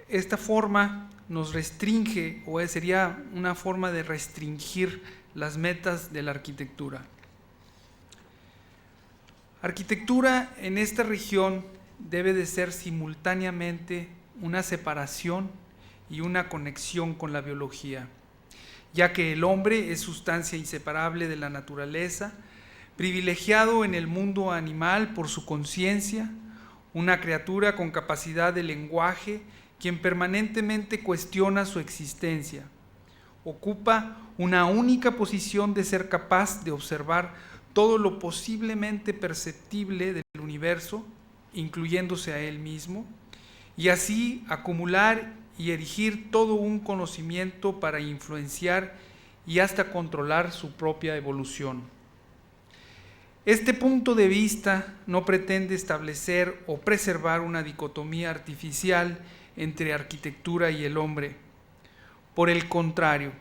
esta forma nos restringe, o sería una forma de restringir las metas de la arquitectura. Arquitectura en esta región debe de ser simultáneamente una separación y una conexión con la biología, ya que el hombre es sustancia inseparable de la naturaleza, privilegiado en el mundo animal por su conciencia, una criatura con capacidad de lenguaje, quien permanentemente cuestiona su existencia. Ocupa una única posición de ser capaz de observar todo lo posiblemente perceptible del universo, incluyéndose a él mismo, y así acumular y erigir todo un conocimiento para influenciar y hasta controlar su propia evolución. Este punto de vista no pretende establecer o preservar una dicotomía artificial entre arquitectura y el hombre. Por el contrario,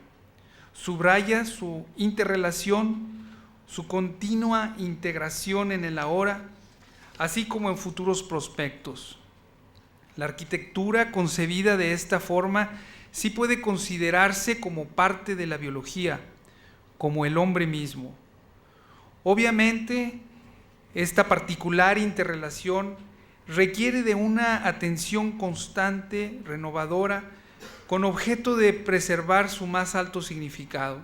subraya su interrelación su continua integración en el ahora, así como en futuros prospectos. La arquitectura concebida de esta forma sí puede considerarse como parte de la biología, como el hombre mismo. Obviamente, esta particular interrelación requiere de una atención constante, renovadora, con objeto de preservar su más alto significado,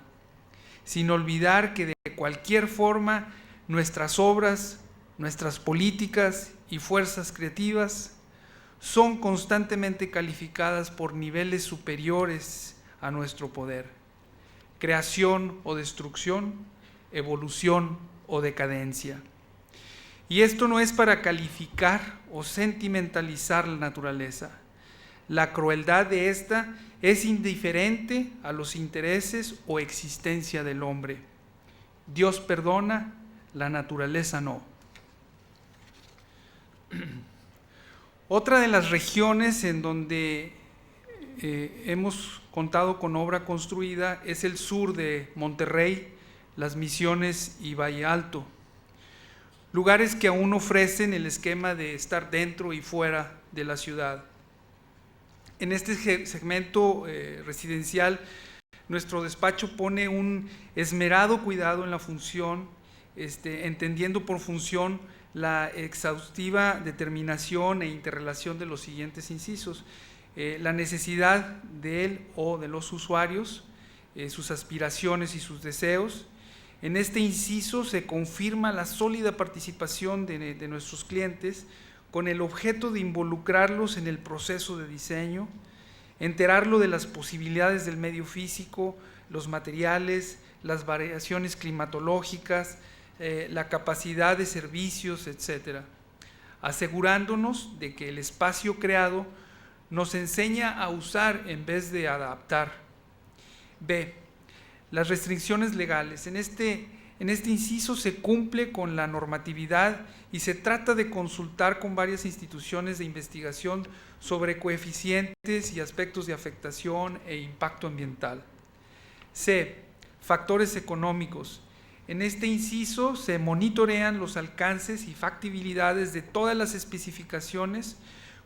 sin olvidar que de cualquier forma nuestras obras, nuestras políticas y fuerzas creativas son constantemente calificadas por niveles superiores a nuestro poder: creación o destrucción, evolución o decadencia. Y esto no es para calificar o sentimentalizar la naturaleza. La crueldad de esta es indiferente a los intereses o existencia del hombre. Dios perdona, la naturaleza no. Otra de las regiones en donde hemos contado con obra construida es el sur de Monterrey, Las Misiones y Valle Alto. Lugares que aún ofrecen el esquema de estar dentro y fuera de la ciudad. En este segmento residencial, nuestro despacho pone un esmerado cuidado en la función, entendiendo por función la exhaustiva determinación e interrelación de los siguientes incisos: la necesidad de él o de los usuarios, sus aspiraciones y sus deseos. En este inciso se confirma la sólida participación de nuestros clientes con el objeto de involucrarlos en el proceso de diseño, enterarlo de las posibilidades del medio físico, los materiales, las variaciones climatológicas, la capacidad de servicios, etc., asegurándonos de que el espacio creado nos enseña a usar en vez de adaptar. B. Las restricciones legales. En este inciso se cumple con la normatividad y se trata de consultar con varias instituciones de investigación sobre coeficientes y aspectos de afectación e impacto ambiental. C. Factores económicos. En este inciso se monitorean los alcances y factibilidades de todas las especificaciones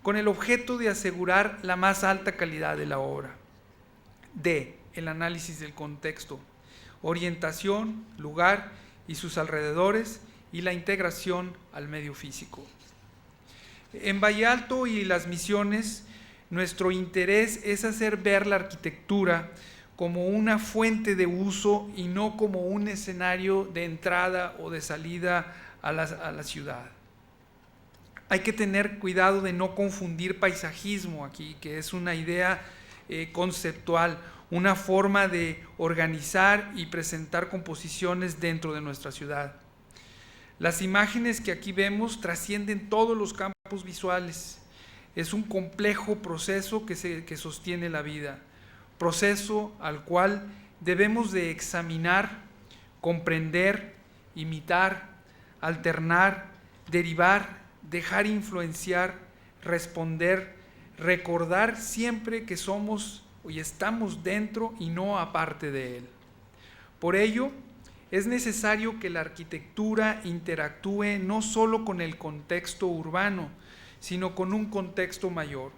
con el objeto de asegurar la más alta calidad de la obra. D. El análisis del contexto, orientación, lugar y sus alrededores y la integración al medio físico. En Valle Alto y Las Misiones, nuestro interés es hacer ver la arquitectura como una fuente de uso y no como un escenario de entrada o de salida a la ciudad. Hay que tener cuidado de no confundir paisajismo aquí, que es una idea conceptual, una forma de organizar y presentar composiciones dentro de nuestra ciudad. Las imágenes que aquí vemos trascienden todos los campos visuales. Es un complejo proceso que sostiene la vida, proceso al cual debemos de examinar, comprender, imitar, alternar, derivar, dejar influenciar, responder, recordar siempre que somos y estamos dentro y no aparte de él. Por ello, es necesario que la arquitectura interactúe no solo con el contexto urbano, sino con un contexto mayor,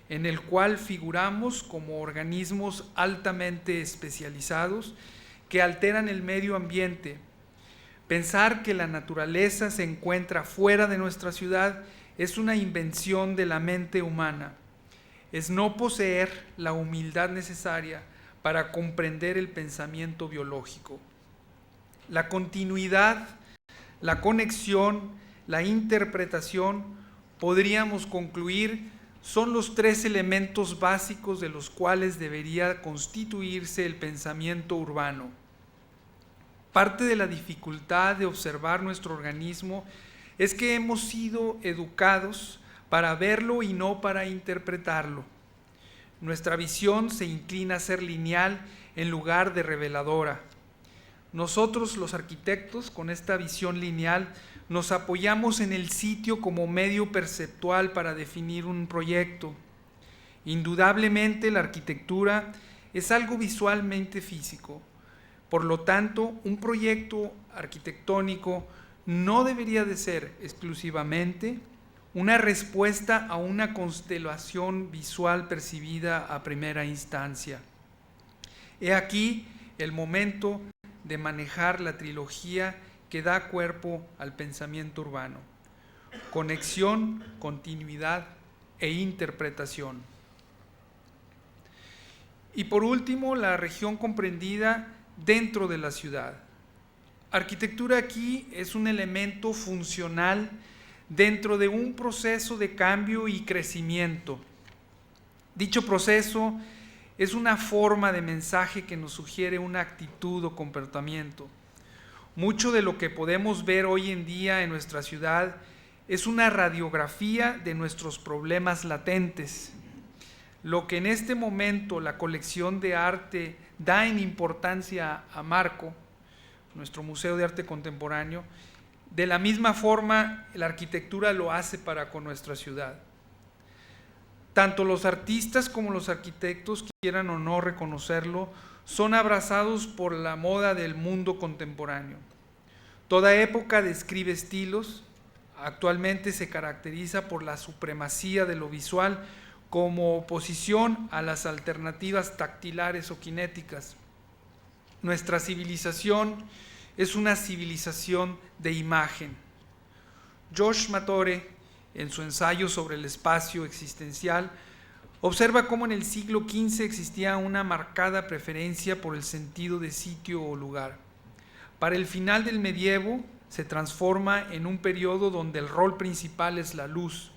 en el cual figuramos como organismos altamente especializados que alteran el medio ambiente. Pensar que la naturaleza se encuentra fuera de nuestra ciudad es una invención de la mente humana. Es no poseer la humildad necesaria para comprender el pensamiento biológico. La continuidad, la conexión, la interpretación, podríamos concluir, son los tres elementos básicos de los cuales debería constituirse el pensamiento urbano. Parte de la dificultad de observar nuestro organismo es que hemos sido educados para verlo y no para interpretarlo. Nuestra visión se inclina a ser lineal en lugar de reveladora. Nosotros, los arquitectos, con esta visión lineal, nos apoyamos en el sitio como medio perceptual para definir un proyecto. Indudablemente, la arquitectura es algo visualmente físico, Por lo tanto, un proyecto arquitectónico no debería de ser exclusivamente una respuesta a una constelación visual percibida a primera instancia. He aquí el momento de manejar la trilogía que da cuerpo al pensamiento urbano: conexión, continuidad e interpretación. Y por último, la región comprendida dentro de la ciudad. Arquitectura aquí es un elemento funcional dentro de un proceso de cambio y crecimiento. Dicho proceso es una forma de mensaje que nos sugiere una actitud o comportamiento. Mucho de lo que podemos ver hoy en día en nuestra ciudad es una radiografía de nuestros problemas latentes. Lo que en este momento la colección de arte da en importancia a Marco, nuestro Museo de Arte Contemporáneo, de la misma forma la arquitectura lo hace para con nuestra ciudad. Tanto los artistas como los arquitectos, quieran o no reconocerlo, son abrazados por la moda del mundo contemporáneo. Toda época describe estilos. Actualmente se caracteriza por la supremacía de lo visual como oposición a las alternativas tactilares o cinéticas. Nuestra civilización es una civilización de imagen. Josh Matore, en su ensayo sobre el espacio existencial, observa cómo en el siglo XV existía una marcada preferencia por el sentido de sitio o lugar. Para el final del medievo se transforma en un periodo donde el rol principal es la luz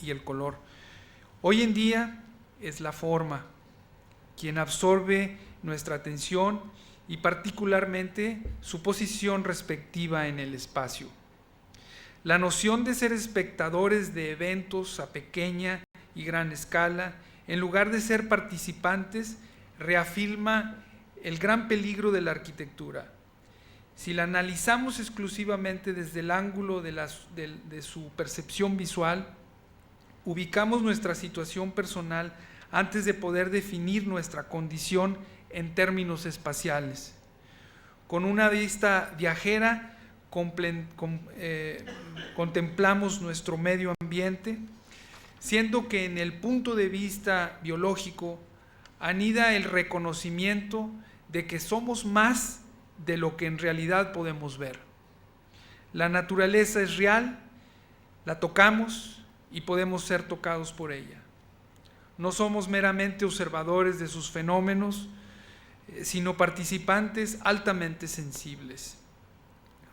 y el color. Hoy en día es la forma quien absorbe nuestra atención y particularmente su posición respectiva en el espacio. La noción de ser espectadores de eventos a pequeña y gran escala, en lugar de ser participantes, reafirma el gran peligro de la arquitectura. Si la analizamos exclusivamente desde el ángulo de su percepción visual, ubicamos nuestra situación personal antes de poder definir nuestra condición en términos espaciales. Con una vista viajera, contemplamos nuestro medio ambiente, siendo que en el punto de vista biológico anida el reconocimiento de que somos más de lo que en realidad podemos ver. La naturaleza es real, la tocamos y podemos ser tocados por ella. No somos meramente observadores de sus fenómenos, sino participantes altamente sensibles.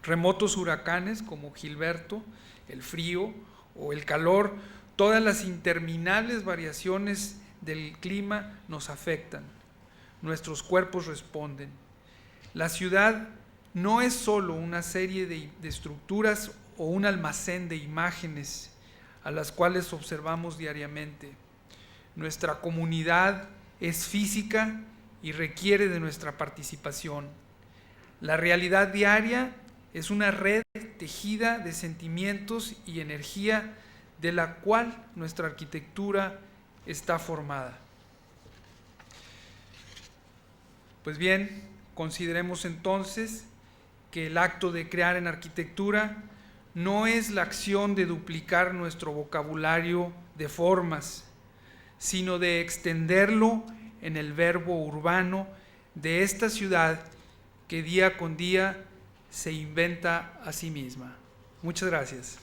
Remotos huracanes como Gilberto, el frío o el calor, todas las interminables variaciones del clima nos afectan. Nuestros cuerpos responden. La ciudad no es solo una serie de estructuras o un almacén de imágenes a las cuales observamos diariamente. Nuestra comunidad es física y requiere de nuestra participación. La realidad diaria es una red tejida de sentimientos y energía de la cual nuestra arquitectura está formada. Pues bien, consideremos entonces que el acto de crear en arquitectura no es la acción de duplicar nuestro vocabulario de formas, sino de extenderlo en el verbo urbano de esta ciudad que día con día se inventa a sí misma. Muchas gracias.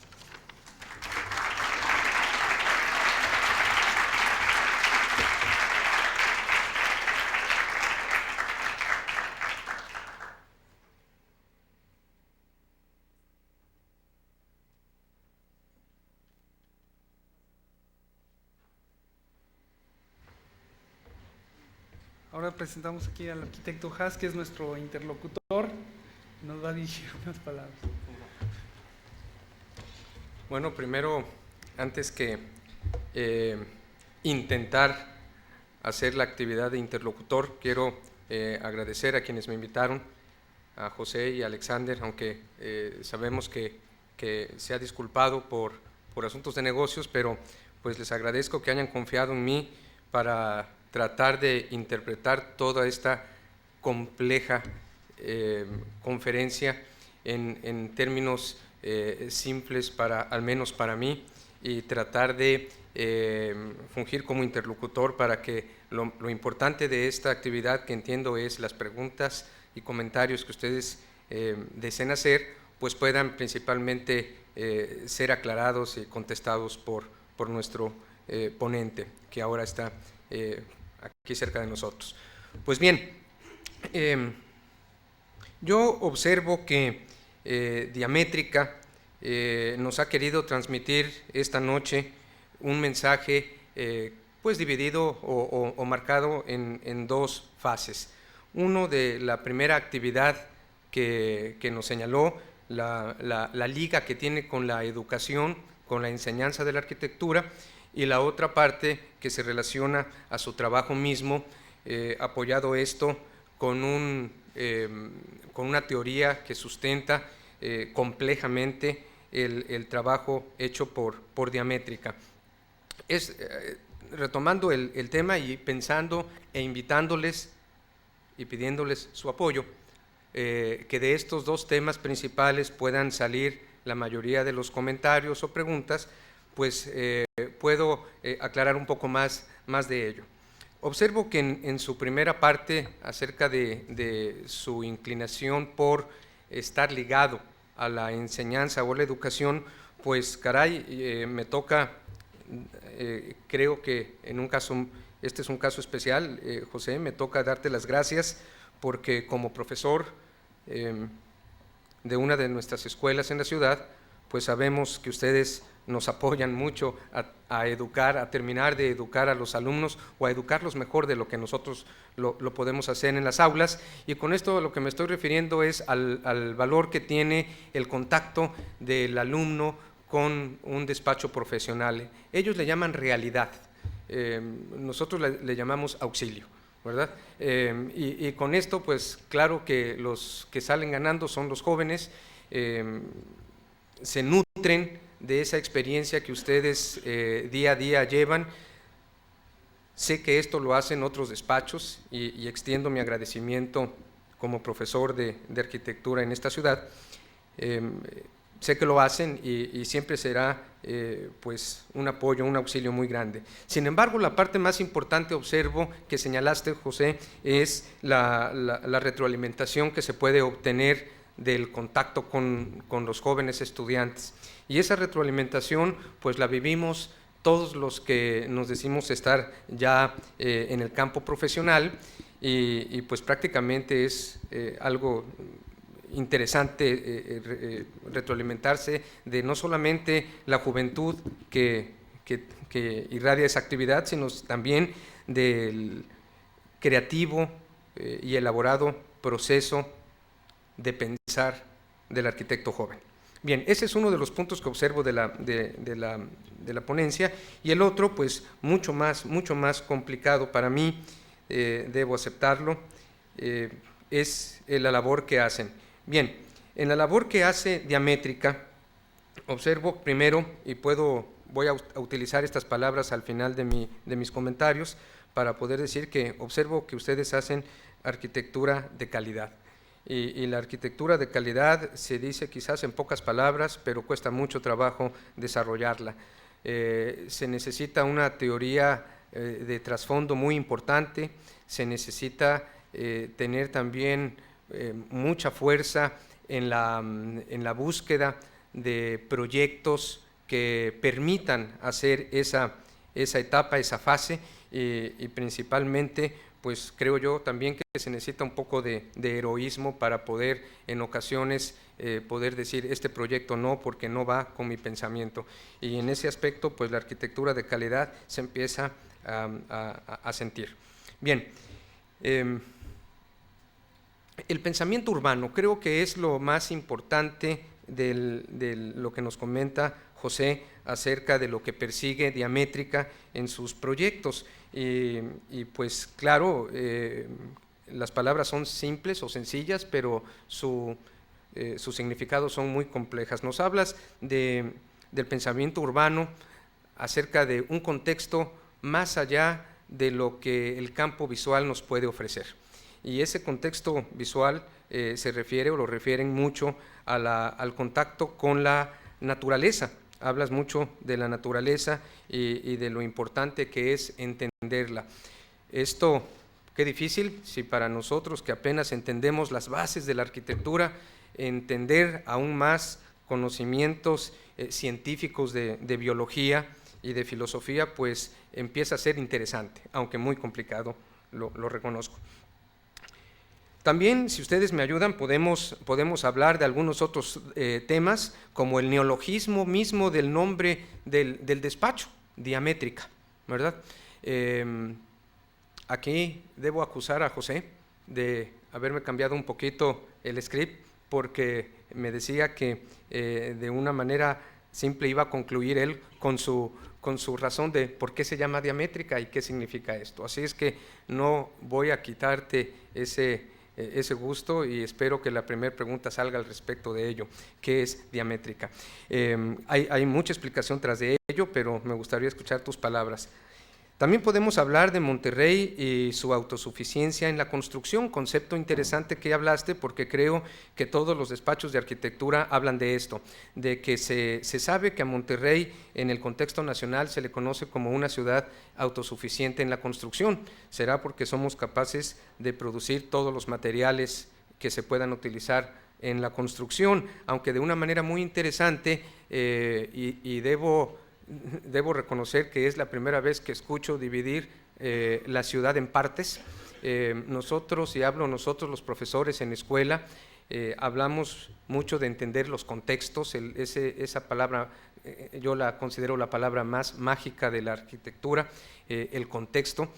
Ahora presentamos aquí al arquitecto Haas, que es nuestro interlocutor, nos va a dirigir unas palabras. Bueno, primero, antes que intentar hacer la actividad de interlocutor, quiero agradecer a quienes me invitaron, a José y a Alexander, aunque sabemos que se ha disculpado por asuntos de negocios, pero pues les agradezco que hayan confiado en mí para tratar de interpretar toda esta compleja conferencia en términos simples, al menos para mí, y tratar de fungir como interlocutor para que lo importante de esta actividad, que entiendo es las preguntas y comentarios que ustedes deseen hacer, pues puedan principalmente ser aclarados y contestados por nuestro ponente, que ahora está aquí cerca de nosotros. Pues bien, yo observo que Diamétrica nos ha querido transmitir esta noche un mensaje pues dividido o marcado en dos fases. Uno, de la primera actividad que nos señaló, la liga que tiene con la educación, con la enseñanza de la arquitectura, y la otra parte que se relaciona a su trabajo mismo, apoyado esto con una teoría que sustenta complejamente el trabajo hecho por Diamétrica. Retomando el tema y pensando e invitándoles y pidiéndoles su apoyo, que de estos dos temas principales puedan salir la mayoría de los comentarios o preguntas, pues puedo aclarar un poco más de ello. Observo que en su primera parte, acerca de su inclinación por estar ligado a la enseñanza o la educación, pues caray, me toca, creo que en un caso, este es un caso especial, José, me toca darte las gracias porque como profesor de una de nuestras escuelas en la ciudad, pues sabemos que ustedes nos apoyan mucho a educar, a terminar de educar a los alumnos o a educarlos mejor de lo que nosotros lo podemos hacer en las aulas, y con esto lo que me estoy refiriendo es al valor que tiene el contacto del alumno con un despacho profesional. Ellos le llaman realidad, nosotros le llamamos auxilio, ¿verdad? Y con esto, pues claro que los que salen ganando son los jóvenes, se nutren de esa experiencia que ustedes día a día llevan. Sé que esto lo hacen otros despachos y extiendo mi agradecimiento como profesor de arquitectura en esta ciudad. Sé que lo hacen y siempre será pues un apoyo, un auxilio muy grande. Sin embargo, la parte más importante, observo, que señalaste, José, es la retroalimentación que se puede obtener del contacto con los jóvenes estudiantes. Y esa retroalimentación pues la vivimos todos los que nos decimos estar ya en el campo profesional, y pues prácticamente es algo interesante retroalimentarse de no solamente la juventud que irradia esa actividad, sino también del creativo y elaborado proceso de pensar del arquitecto joven. Bien, ese es uno de los puntos que observo de la ponencia, y el otro, pues mucho más complicado para mí, debo aceptarlo, es la labor que hacen. Bien, en la labor que hace Diamétrica, observo primero, y voy a utilizar estas palabras al final de mis comentarios para poder decir que observo que ustedes hacen arquitectura de calidad. Y la arquitectura de calidad se dice quizás en pocas palabras, pero cuesta mucho trabajo desarrollarla. Se necesita una teoría de trasfondo muy importante, se necesita tener también mucha fuerza en la búsqueda de proyectos que permitan hacer esa etapa, esa fase, y principalmente pues creo yo también que se necesita un poco de heroísmo para poder en ocasiones poder decir este proyecto no, porque no va con mi pensamiento, y en ese aspecto pues la arquitectura de calidad se empieza a sentir. Bien, el pensamiento urbano creo que es lo más importante de lo que nos comenta José acerca de lo que persigue Diamétrica en sus proyectos. Y pues claro, las palabras son simples o sencillas, pero sus significados son muy complejas. Nos hablas del pensamiento urbano acerca de un contexto más allá de lo que el campo visual nos puede ofrecer. y ese contexto visual se refiere o lo refieren mucho al contacto con la naturaleza. Hablas mucho de la naturaleza y de lo importante que es entenderla. Esto, qué difícil, si para nosotros que apenas entendemos las bases de la arquitectura, entender aún más conocimientos científicos de biología y de filosofía, pues empieza a ser interesante, aunque muy complicado, lo reconozco. También, si ustedes me ayudan, podemos hablar de algunos otros temas, como el neologismo mismo del nombre del despacho, Diamétrica, ¿verdad? Aquí debo acusar a José de haberme cambiado un poquito el script, porque me decía que de una manera simple iba a concluir él con su razón de por qué se llama diamétrica y qué significa esto. Así es que no voy a quitarte ese gusto, y espero que la primera pregunta salga al respecto de ello. ¿Qué es diamétrica? Hay mucha explicación tras de ello, pero me gustaría escuchar tus palabras. También podemos hablar de Monterrey y su autosuficiencia en la construcción, concepto interesante que hablaste, porque creo que todos los despachos de arquitectura hablan de esto, de que se sabe que a Monterrey en el contexto nacional se le conoce como una ciudad autosuficiente en la construcción. Será porque somos capaces de producir todos los materiales que se puedan utilizar en la construcción, aunque de una manera muy interesante, y debo reconocer que es la primera vez que escucho dividir la ciudad en partes. Nosotros, y hablo nosotros los profesores en escuela, hablamos mucho de entender los contextos. Esa palabra yo la considero la palabra más mágica de la arquitectura, el contexto,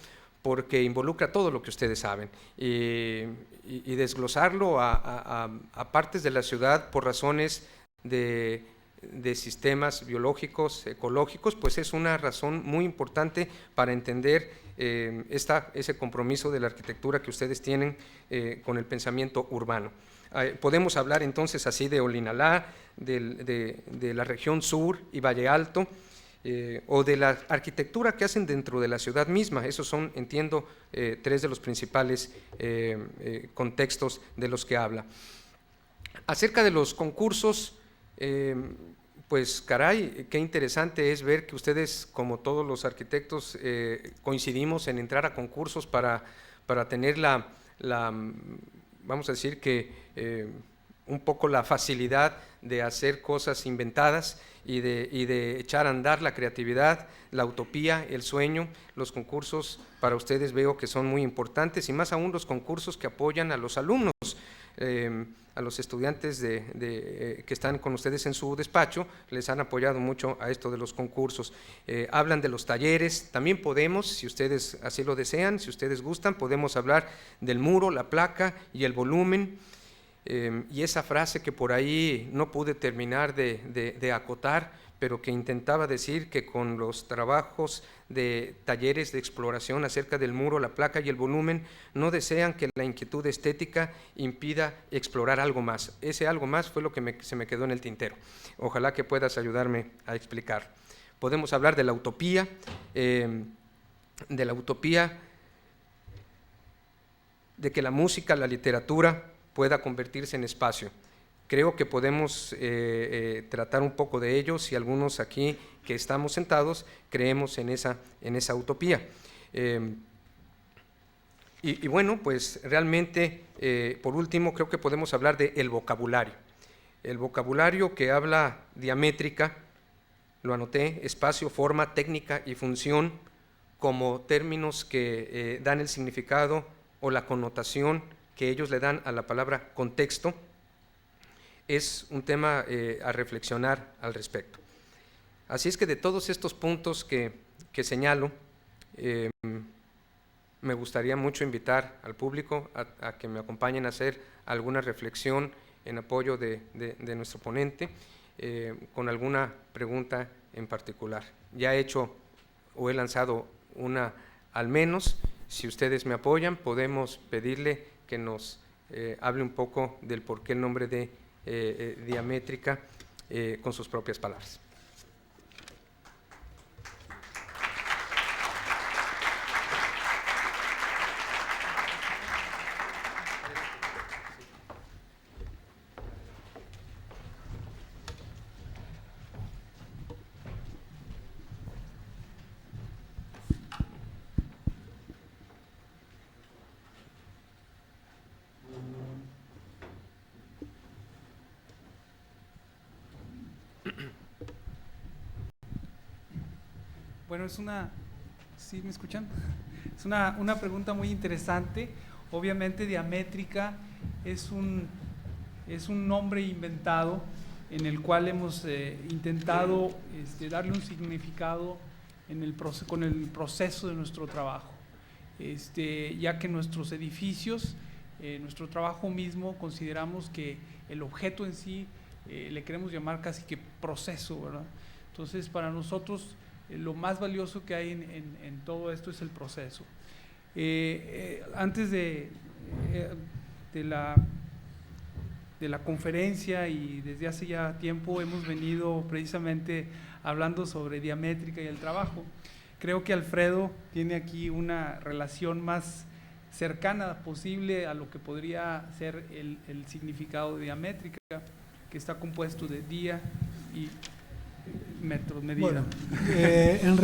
porque involucra todo lo que ustedes saben, y desglosarlo a partes de la ciudad por razones de sistemas biológicos, ecológicos, pues es una razón muy importante para entender ese compromiso de la arquitectura que ustedes tienen con el pensamiento urbano. Podemos hablar entonces así de Olinalá, de la región sur y Valle Alto, o de la arquitectura que hacen dentro de la ciudad misma. Esos son, entiendo, tres de los principales contextos de los que habla. Acerca de los concursos, pues caray, qué interesante es ver que ustedes, como todos los arquitectos, coincidimos en entrar a concursos para tener vamos a decir que un poco la facilidad de hacer cosas inventadas y de echar a andar la creatividad, la utopía, el sueño. Los concursos para ustedes veo que son muy importantes, y más aún los concursos que apoyan a los alumnos. A los estudiantes que están con ustedes en su despacho, les han apoyado mucho a esto de los concursos. Hablan de los talleres. También podemos, si ustedes así lo desean, si ustedes gustan, podemos hablar del muro, la placa y el volumen, y esa frase que por ahí no pude terminar de acotar, pero que intentaba decir que con los trabajos de talleres de exploración acerca del muro, la placa y el volumen, no desean que la inquietud estética impida explorar algo más. Ese algo más fue lo que se me quedó en el tintero. Ojalá que puedas ayudarme a explicar. Podemos hablar de la utopía, de que la música, la literatura pueda convertirse en espacio. Creo que podemos tratar un poco de ello si algunos aquí que estamos sentados creemos en esa utopía. Y bueno, pues realmente, por último, creo que podemos hablar del vocabulario. El vocabulario que habla diamétrica, lo anoté, espacio, forma, técnica y función, como términos que dan el significado o la connotación que ellos le dan a la palabra contexto. Es un tema a reflexionar al respecto. Así es que de todos estos puntos que señalo, me gustaría mucho invitar al público a que me acompañen a hacer alguna reflexión en apoyo de nuestro ponente, con alguna pregunta en particular. Ya he hecho o he lanzado una al menos. Si ustedes me apoyan, podemos pedirle que nos hable un poco del por qué el nombre de diamétrica, con sus propias palabras. Bueno, ¿sí me escuchan? Es una pregunta muy interesante. Obviamente diamétrica es un nombre inventado en el cual hemos intentado darle un significado con el proceso de nuestro trabajo, ya que nuestros edificios, nuestro trabajo mismo, consideramos que el objeto en sí le queremos llamar casi que proceso, ¿verdad? Entonces, para nosotros lo más valioso que hay en todo esto es el proceso. Antes de la conferencia y desde hace ya tiempo hemos venido precisamente hablando sobre diamétrica y el trabajo. Creo que Alfredo tiene aquí una relación más cercana posible a lo que podría ser el significado de diamétrica, que está compuesto de día y metros, medida. Bueno, en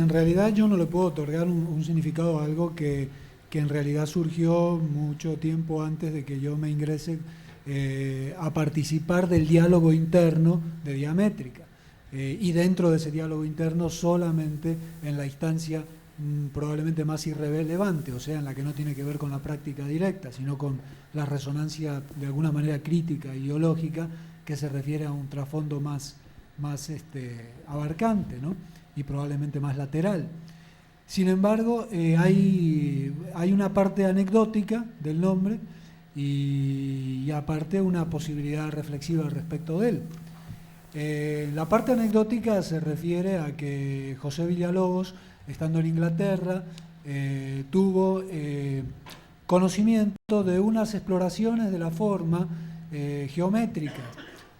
realidad yo no le puedo otorgar un significado a algo que en realidad surgió mucho tiempo antes de que yo me ingrese a participar del diálogo interno de diamétrica. Y dentro de ese diálogo interno solamente en la instancia probablemente más irrelevante, o sea, en la que no tiene que ver con la práctica directa, sino con la resonancia de alguna manera crítica, ideológica, que se refiere a un trasfondo más abarcante, ¿no? Y probablemente más lateral. Sin embargo, hay una parte anecdótica del nombre y aparte una posibilidad reflexiva respecto de él. La parte anecdótica se refiere a que José Villalobos, estando en Inglaterra, tuvo conocimiento de unas exploraciones de la forma geométrica,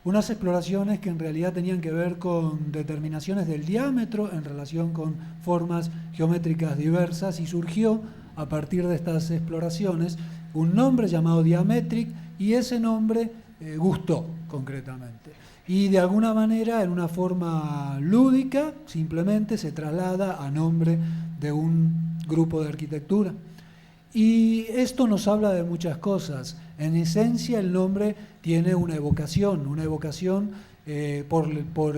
unas exploraciones que en realidad tenían que ver con determinaciones del diámetro en relación con formas geométricas diversas, y surgió a partir de estas exploraciones un nombre llamado Diametric, y ese nombre gustó concretamente. Y de alguna manera, en una forma lúdica, simplemente se traslada a nombre de un grupo de arquitectura. Y esto nos habla de muchas cosas. En esencia, el nombre tiene una evocación por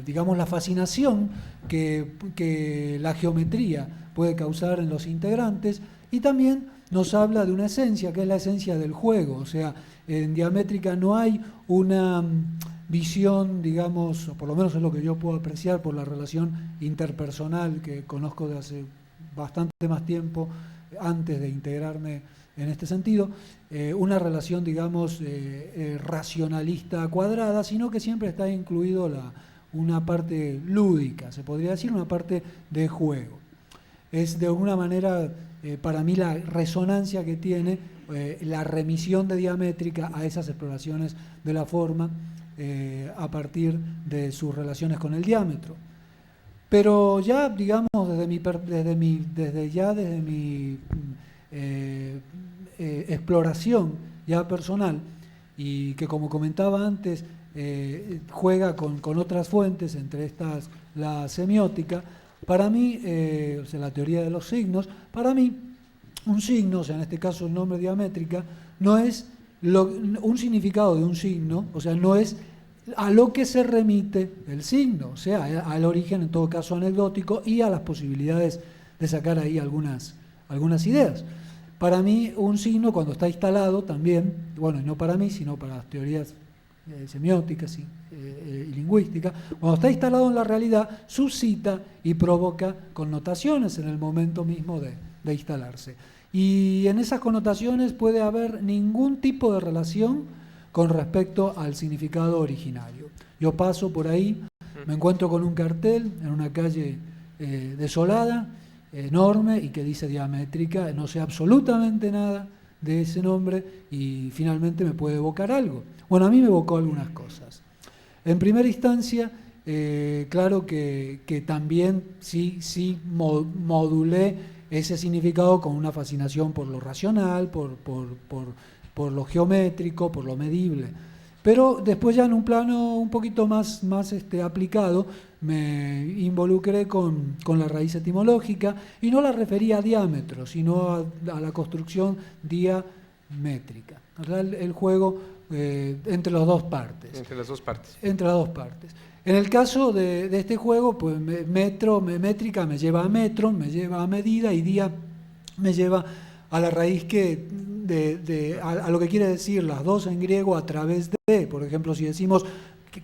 digamos, la fascinación que la geometría puede causar en los integrantes, y también nos habla de una esencia, que es la esencia del juego. O sea, en diamétrica no hay una visión, digamos, o por lo menos es lo que yo puedo apreciar por la relación interpersonal que conozco de hace bastante más tiempo, antes de integrarme en este sentido, una relación, digamos, racionalista cuadrada, sino que siempre está incluido una parte lúdica, se podría decir, una parte de juego. Es de alguna manera, para mí, la resonancia que tiene la remisión de diamétrica a esas exploraciones de la forma a partir de sus relaciones con el diámetro. Pero ya, digamos, desde mi exploración ya personal, y que, como comentaba antes, juega con otras fuentes, entre estas la semiótica, para mí, o sea, la teoría de los signos, para mí un signo, o sea, en este caso el nombre diamétrica, no es un significado de un signo, o sea, no es a lo que se remite el signo, o sea, al origen, en todo caso anecdótico, y a las posibilidades de sacar ahí algunas ideas. Para mí, un signo, cuando está instalado también, bueno, y no para mí, sino para las teorías semióticas y lingüísticas, cuando está instalado en la realidad, suscita y provoca connotaciones en el momento mismo de instalarse. Y en esas connotaciones puede haber ningún tipo de relación con respecto al significado originario. Yo paso por ahí, me encuentro con un cartel en una calle desolada, enorme, y que dice diamétrica, no sé absolutamente nada de ese nombre, y finalmente me puede evocar algo. Bueno, a mí me evocó algunas cosas. En primera instancia, claro que también sí modulé ese significado con una fascinación por lo racional, por lo geométrico, por lo medible. Pero después, ya en un plano un poquito más aplicado, me involucré con la raíz etimológica, y no la refería a diámetro, sino a la construcción diamétrica. El juego entre las dos partes. Entre las dos partes. Entre las dos partes. En el caso de este juego, pues métrica me lleva a metro, me lleva a medida, y día me lleva a la raíz a lo que quiere decir las dos en griego a través de. Por ejemplo, si decimos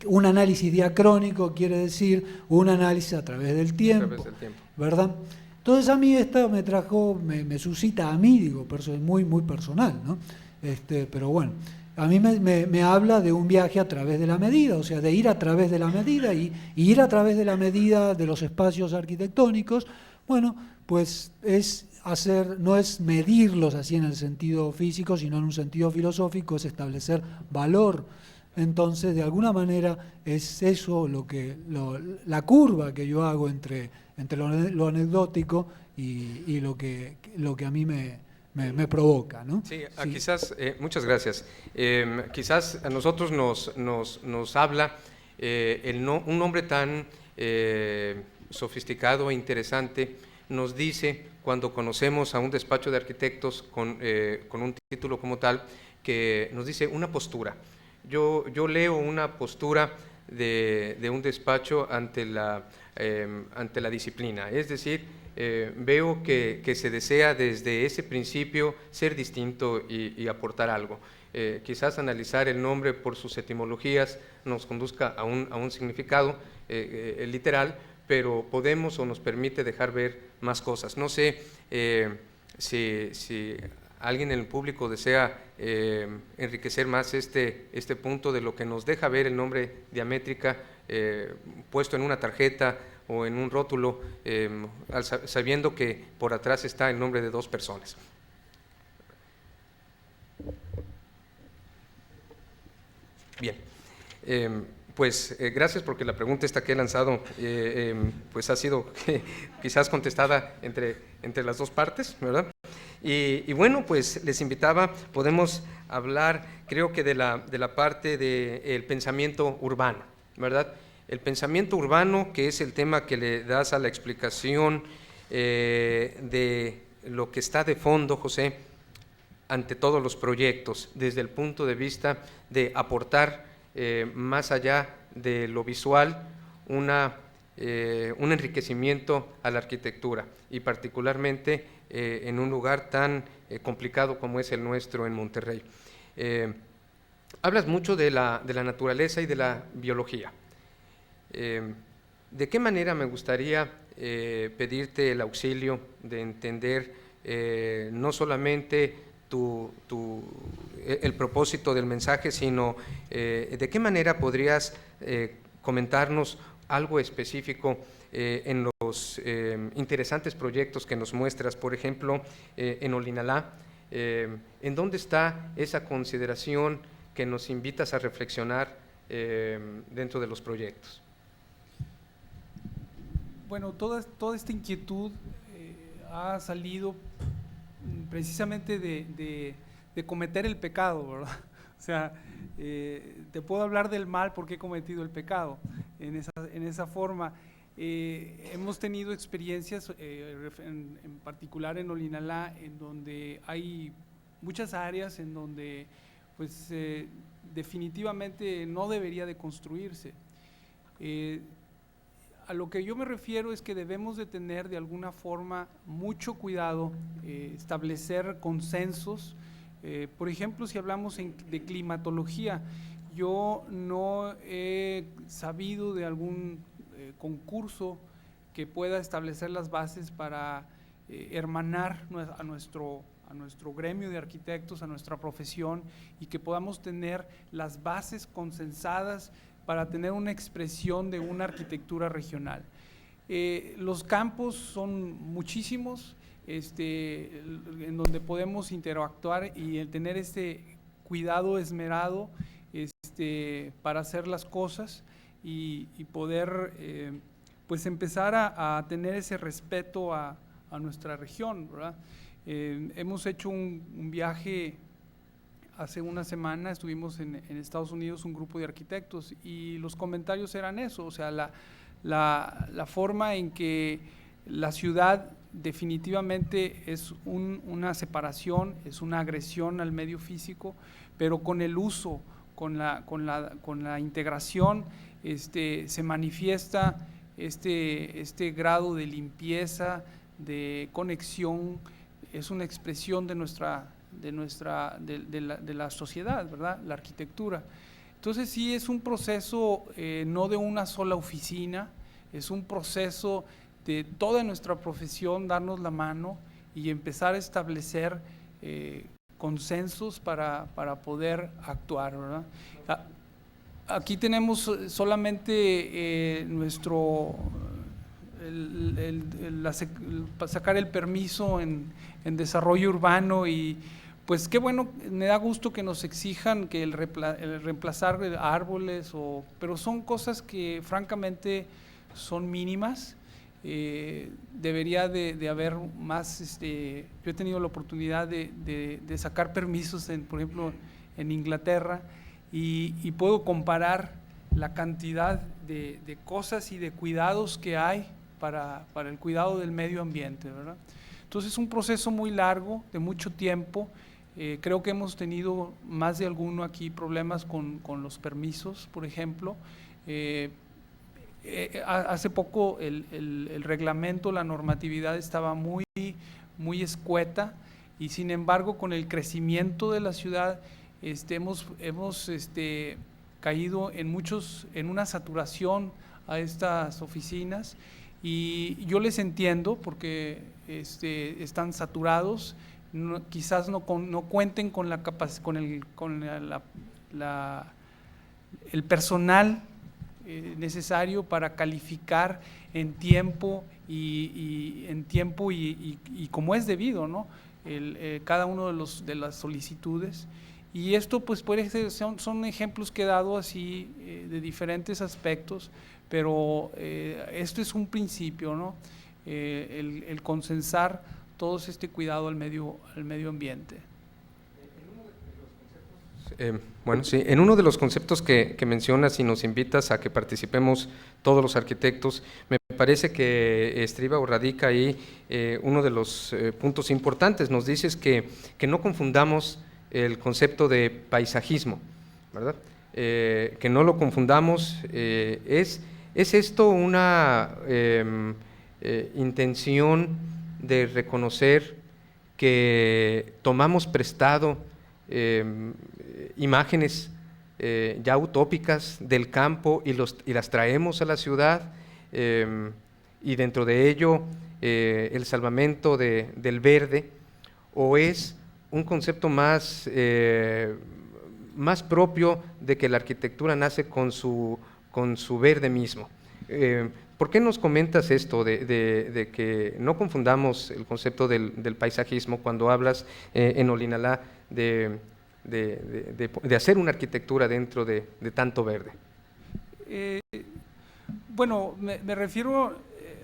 un análisis diacrónico, quiere decir un análisis a través del tiempo. A través del tiempo. ¿Verdad? Entonces a mí esto me suscita a mí, digo, es muy, muy personal, ¿no? Pero bueno, a mí me habla de un viaje a través de la medida, o sea, de ir a través de la medida y ir a través de la medida de los espacios arquitectónicos. Bueno, pues no es medirlos así en el sentido físico, sino en un sentido filosófico, es establecer valor. Entonces, de alguna manera, es eso la curva que yo hago entre lo anecdótico y lo que a mí me provoca, ¿no? Sí, sí. Quizás, muchas gracias. Quizás a nosotros nos habla un nombre tan sofisticado e interesante, nos dice, cuando conocemos a un despacho de arquitectos con un título como tal, que nos dice una postura. Yo leo una postura de un despacho ante la disciplina, es decir, veo que se desea desde ese principio ser distinto y aportar algo. Quizás analizar el nombre por sus etimologías nos conduzca a un significado literal, pero podemos o nos permite dejar ver más cosas. No sé si alguien en el público desea enriquecer más este punto de lo que nos deja ver el nombre Diamétrica puesto en una tarjeta o en un rótulo, sabiendo que por atrás está el nombre de dos personas. Bien, pues gracias, porque la pregunta esta que he lanzado pues ha sido quizás contestada entre las dos partes, ¿verdad? Y bueno, pues les invitaba, podemos hablar, creo que de la parte del pensamiento urbano, ¿verdad? El pensamiento urbano, que es el tema que le das a la explicación de lo que está de fondo, José, ante todos los proyectos, desde el punto de vista de aportar más allá de lo visual un enriquecimiento a la arquitectura, y particularmente en un lugar tan complicado como es el nuestro en Monterrey. Hablas mucho de la naturaleza y de la biología. ¿De qué manera me gustaría pedirte el auxilio de entender no solamente el propósito del mensaje, sino de qué manera podrías comentarnos algo específico en los interesantes proyectos que nos muestras, por ejemplo, en Olinalá? ¿En dónde está esa consideración que nos invitas a reflexionar dentro de los proyectos? Bueno, toda esta inquietud ha salido precisamente de cometer el pecado, ¿verdad? O sea, te puedo hablar del mal porque he cometido el pecado en esa forma. Hemos tenido experiencias, en particular en Olinalá, en donde hay muchas áreas en donde pues definitivamente no debería de construirse. A lo que yo me refiero es que debemos de tener de alguna forma mucho cuidado, establecer consensos. Por ejemplo, si hablamos de climatología, yo no he sabido de algún concurso que pueda establecer las bases para hermanar a nuestro gremio de arquitectos, a nuestra profesión, y que podamos tener las bases consensadas para tener una expresión de una arquitectura regional. Los campos son muchísimos, en donde podemos interactuar y el tener este cuidado esmerado para hacer las cosas y poder pues empezar a tener ese respeto a nuestra región, ¿verdad? Hemos hecho un viaje. Hace una semana estuvimos en Estados Unidos, un grupo de arquitectos, y los comentarios eran eso, o sea, la forma en que la ciudad definitivamente es una separación, es una agresión al medio físico, pero con el uso, con la integración, se manifiesta este grado de limpieza, de conexión, es una expresión de la sociedad, ¿verdad? La arquitectura. Entonces sí es un proceso no de una sola oficina, es un proceso de toda nuestra profesión, darnos la mano y empezar a establecer consensos para poder actuar, ¿verdad? Aquí tenemos solamente sacar el permiso en desarrollo urbano, y pues qué bueno, me da gusto que nos exijan que el reemplazar árboles, pero son cosas que francamente son mínimas. Debería de haber más, yo he tenido la oportunidad de sacar permisos, por ejemplo, en Inglaterra, y puedo comparar la cantidad de cosas y de cuidados que hay para el cuidado del medio ambiente, ¿verdad? Entonces es un proceso muy largo, de mucho tiempo. Creo que hemos tenido más de alguno aquí problemas con los permisos, por ejemplo. Hace poco el reglamento, la normatividad estaba muy escueta, y sin embargo con el crecimiento de la ciudad hemos caído en una saturación a estas oficinas, y yo les entiendo porque están saturados, quizás no cuenten con la el personal necesario para calificar en tiempo y como es debido, ¿no? Cada uno de las solicitudes. Y esto pues puede ser, son ejemplos que he dado así de diferentes aspectos, pero esto es un principio, ¿no? El consensar todo cuidado al medio ambiente. Bueno, sí, en uno de los conceptos que mencionas y nos invitas a que participemos todos los arquitectos, me parece que estriba o radica ahí uno de los puntos importantes. Nos dices que no confundamos el concepto de paisajismo, ¿verdad? Que no lo confundamos. ¿Es esto una intención de reconocer que tomamos prestado imágenes ya utópicas del campo y las traemos a la ciudad, y dentro de ello el salvamento del verde, o es un concepto más propio de que la arquitectura nace con su verde mismo? ¿Por qué nos comentas esto de que no confundamos el concepto del paisajismo cuando hablas en Olinalá de hacer una arquitectura dentro de tanto verde? Bueno, me refiero,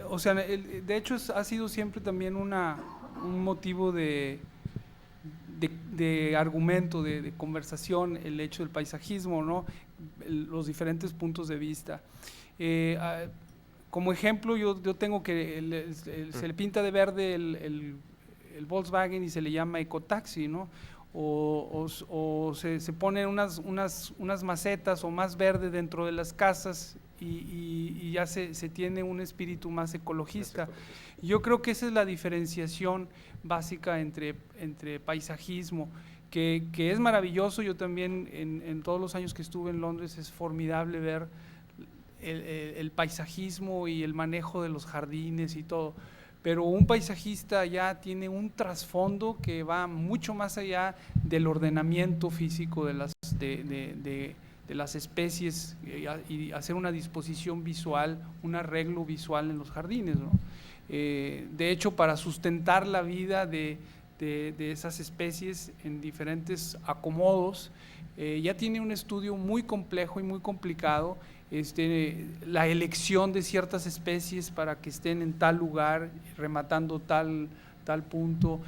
o sea, de hecho ha sido siempre también un motivo de argumento, de conversación, el hecho del paisajismo, ¿no? Los diferentes puntos de vista. Como ejemplo, yo tengo que se le pinta de verde el Volkswagen y se le llama ecotaxi, ¿no? O se ponen unas macetas o más verde dentro de las casas y ya se tiene un espíritu más ecologista. Yo creo que esa es la diferenciación básica entre paisajismo, que es maravilloso. Yo también en todos los años que estuve en Londres es formidable ver el paisajismo y el manejo de los jardines y todo, pero un paisajista ya tiene un trasfondo que va mucho más allá del ordenamiento físico de las especies y hacer una disposición visual, un arreglo visual en los jardines, ¿no? De hecho, para sustentar la vida de esas especies en diferentes acomodos, ya tiene un estudio muy complejo y muy complicado, la elección de ciertas especies para que estén en tal lugar, rematando tal punto,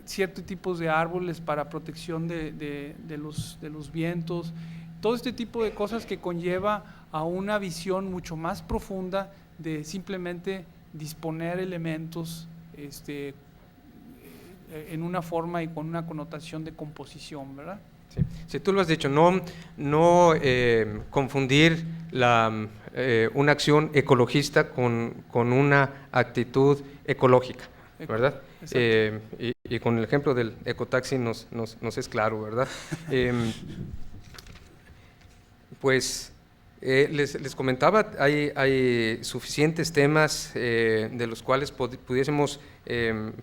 ciertos tipos de árboles para protección de los vientos, todo este tipo de cosas que conlleva a una visión mucho más profunda de simplemente disponer elementos en una forma y con una connotación de composición, ¿verdad? Sí, sí, tú lo has dicho, no confundir una acción ecologista con una actitud ecológica, ¿verdad? Y con el ejemplo del ecotaxi nos es claro, ¿verdad? Pues les comentaba, hay suficientes temas de los cuales pudiésemos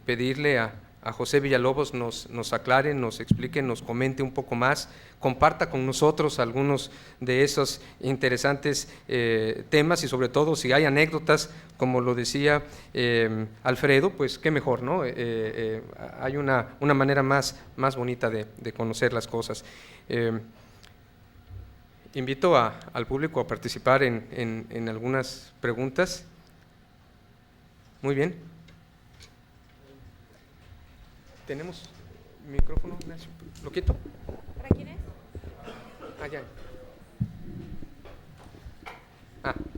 pedirle a José Villalobos nos aclare, nos explique, nos comente un poco más, comparta con nosotros algunos de esos interesantes temas y sobre todo si hay anécdotas, como lo decía Alfredo, pues qué mejor, ¿no? Hay una manera más bonita de conocer las cosas. Invito al público a participar en algunas preguntas. Muy bien. ¿Tenemos micrófono, Ignacio? ¿Lo quito? ¿Para quién es? Ya.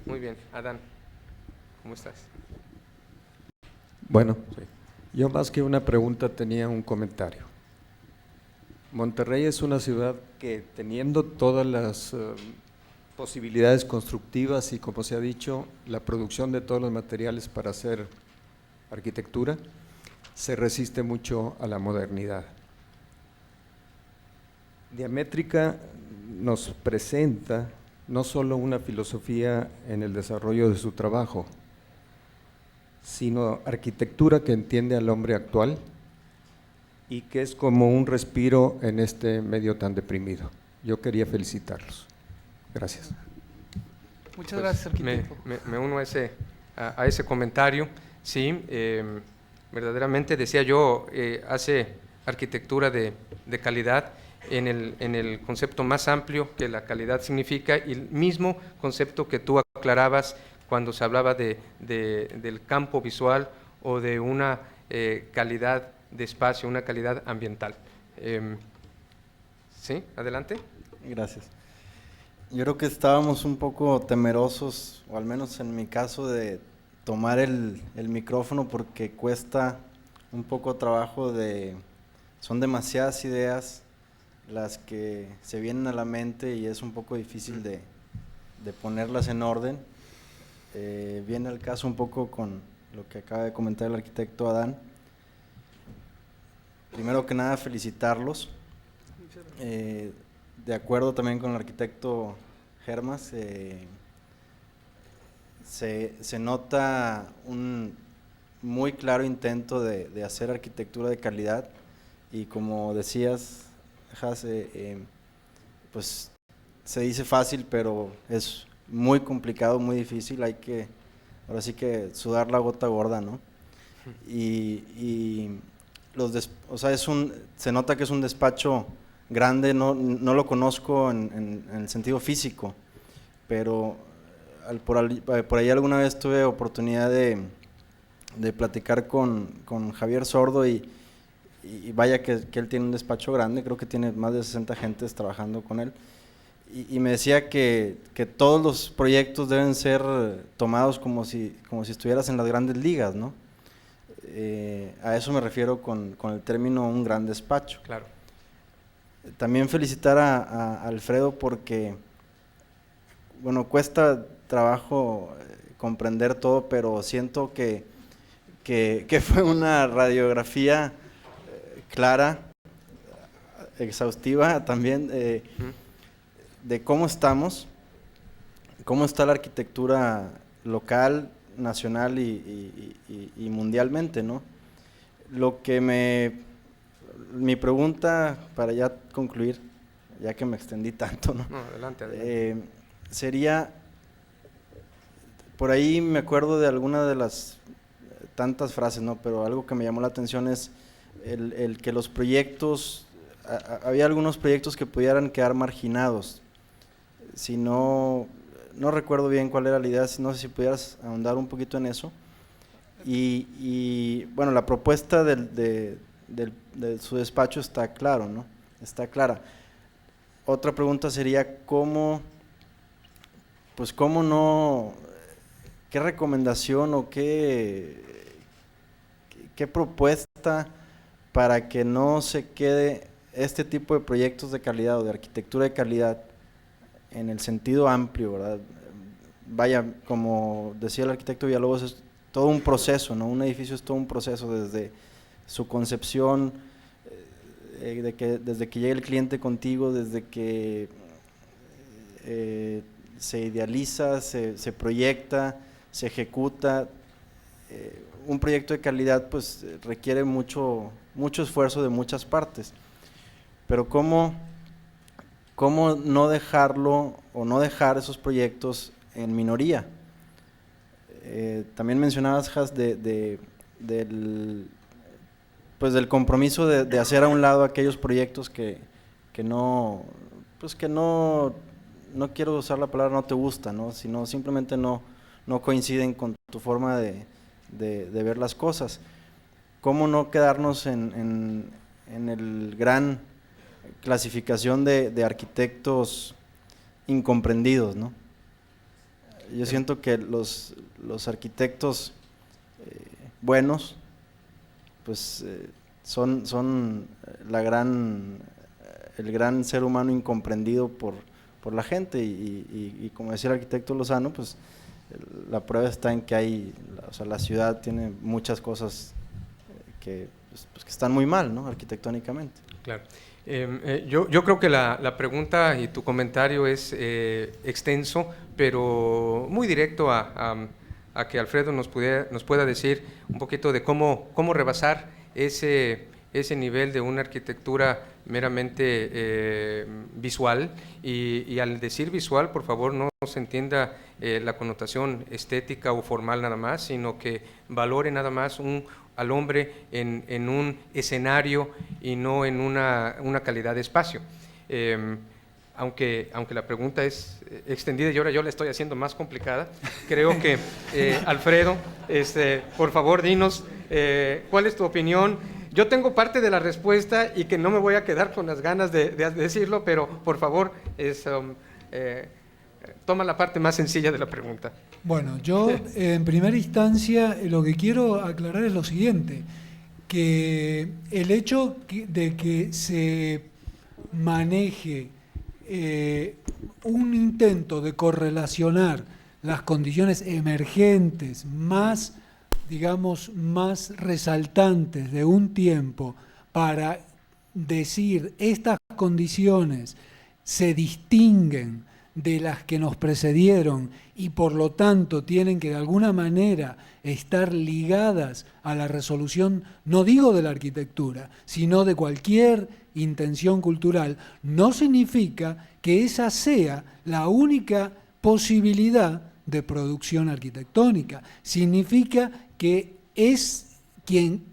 Muy bien. Adán, ¿cómo estás? Bueno, Sí. yo más que una pregunta tenía un comentario. Monterrey es una ciudad que, teniendo todas las posibilidades constructivas y, como se ha dicho, la producción de todos los materiales para hacer arquitectura, se resiste mucho a la modernidad. Diamétrica nos presenta no solo una filosofía en el desarrollo de su trabajo, sino arquitectura que entiende al hombre actual y que es como un respiro en este medio tan deprimido. Yo quería felicitarlos. Gracias. Muchas Pues gracias, arquitecto. me uno a ese comentario. Sí, verdaderamente, decía yo, hace arquitectura de calidad en el concepto más amplio que la calidad significa, y el mismo concepto que tú aclarabas cuando se hablaba del campo visual o de una calidad de espacio, una calidad ambiental. ¿Sí? Adelante. Gracias. Yo creo que estábamos un poco temerosos, o al menos en mi caso, de tomar el micrófono porque cuesta un poco trabajo son demasiadas ideas las que se vienen a la mente y es un poco difícil de ponerlas en orden. Viene al caso un poco con lo que acaba de comentar el arquitecto Adán. Primero que nada, felicitarlos. De acuerdo también con el arquitecto Germas, se nota un muy claro intento de hacer arquitectura de calidad y, como decías, pues se dice fácil, pero es muy complicado, muy difícil, hay que, ahora sí que sudar la gota gorda, ¿no? O sea, se nota que es un despacho grande, no lo conozco en el sentido físico, pero por ahí alguna vez tuve oportunidad de platicar con Javier Sordo y vaya que él tiene un despacho grande, creo que tiene más de 60 gentes trabajando con él, y me decía que todos los proyectos deben ser tomados como si estuvieras en las grandes ligas, ¿no? A eso me refiero con el término un gran despacho. Claro. También felicitar a Alfredo porque, bueno, cuesta trabajo comprender todo, pero siento que fue una radiografía clara, exhaustiva también, de cómo estamos, cómo está la arquitectura local, nacional y mundialmente, ¿no? Mi pregunta, para ya concluir, ya que me extendí tanto, ¿no? No, adelante. Sería, por ahí me acuerdo de alguna de las tantas frases, ¿no? Pero algo que me llamó la atención es el que los proyectos, había algunos proyectos que pudieran quedar marginados. Si no recuerdo bien cuál era la idea, no sé si pudieras ahondar un poquito en eso. Y bueno, la propuesta de su despacho está claro, ¿no? Está clara. Otra pregunta sería ¿qué recomendación o qué propuesta para que no se quede este tipo de proyectos de calidad o de arquitectura de calidad en el sentido amplio, ¿verdad? Vaya, como decía el arquitecto Villalobos, es todo un proceso, ¿no? Un edificio es todo un proceso desde su concepción, desde que llega el cliente contigo, desde que se idealiza, se proyecta, se ejecuta. Un proyecto de calidad pues requiere mucho esfuerzo de muchas partes, pero ¿cómo no dejarlo o no dejar esos proyectos en minoría? También mencionabas, Has, del compromiso de hacer a un lado aquellos proyectos que no quiero usar la palabra no te gusta, ¿no? Sino simplemente no coinciden con tu forma de ver las cosas. ¿Cómo no quedarnos en el gran clasificación de arquitectos incomprendidos, ¿no? Yo siento que los arquitectos buenos pues son el gran ser humano incomprendido por la gente y como decía el arquitecto Lozano, pues la prueba está en que la ciudad tiene muchas cosas que están muy mal, ¿no? Arquitectónicamente. Claro. Yo creo que la pregunta y tu comentario es extenso, pero muy directo a que Alfredo nos pueda decir un poquito de cómo rebasar ese nivel de una arquitectura meramente visual, y al decir visual, por favor, no se entienda la connotación estética o formal nada más, sino que valore nada más al hombre en un escenario y no en una calidad de espacio. Aunque la pregunta es extendida y ahora yo la estoy haciendo más complicada, creo que, Alfredo, por favor, dinos cuál es tu opinión. Yo tengo parte de la respuesta y que no me voy a quedar con las ganas de decirlo, pero por favor, toma la parte más sencilla de la pregunta. Bueno, yo en primera instancia lo que quiero aclarar es lo siguiente, que el hecho de que se maneje un intento de correlacionar las condiciones emergentes más, digamos, más resaltantes de un tiempo para decir estas condiciones se distinguen de las que nos precedieron y por lo tanto tienen que de alguna manera estar ligadas a la resolución, no digo de la arquitectura, sino de cualquier intención cultural, no significa que esa sea la única posibilidad de producción arquitectónica. Significa que es quien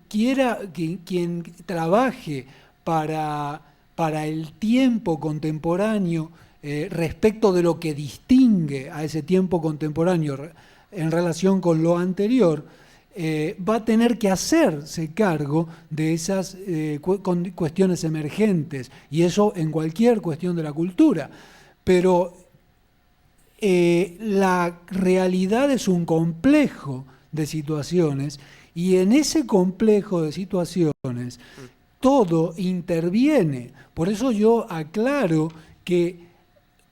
trabaje para el tiempo contemporáneo respecto de lo que distingue a ese tiempo contemporáneo en relación con lo anterior, va a tener que hacerse cargo de esas cuestiones emergentes, y eso en cualquier cuestión de la cultura. Pero la realidad es un complejo de situaciones, y en ese complejo de situaciones todo interviene. Por eso yo aclaro que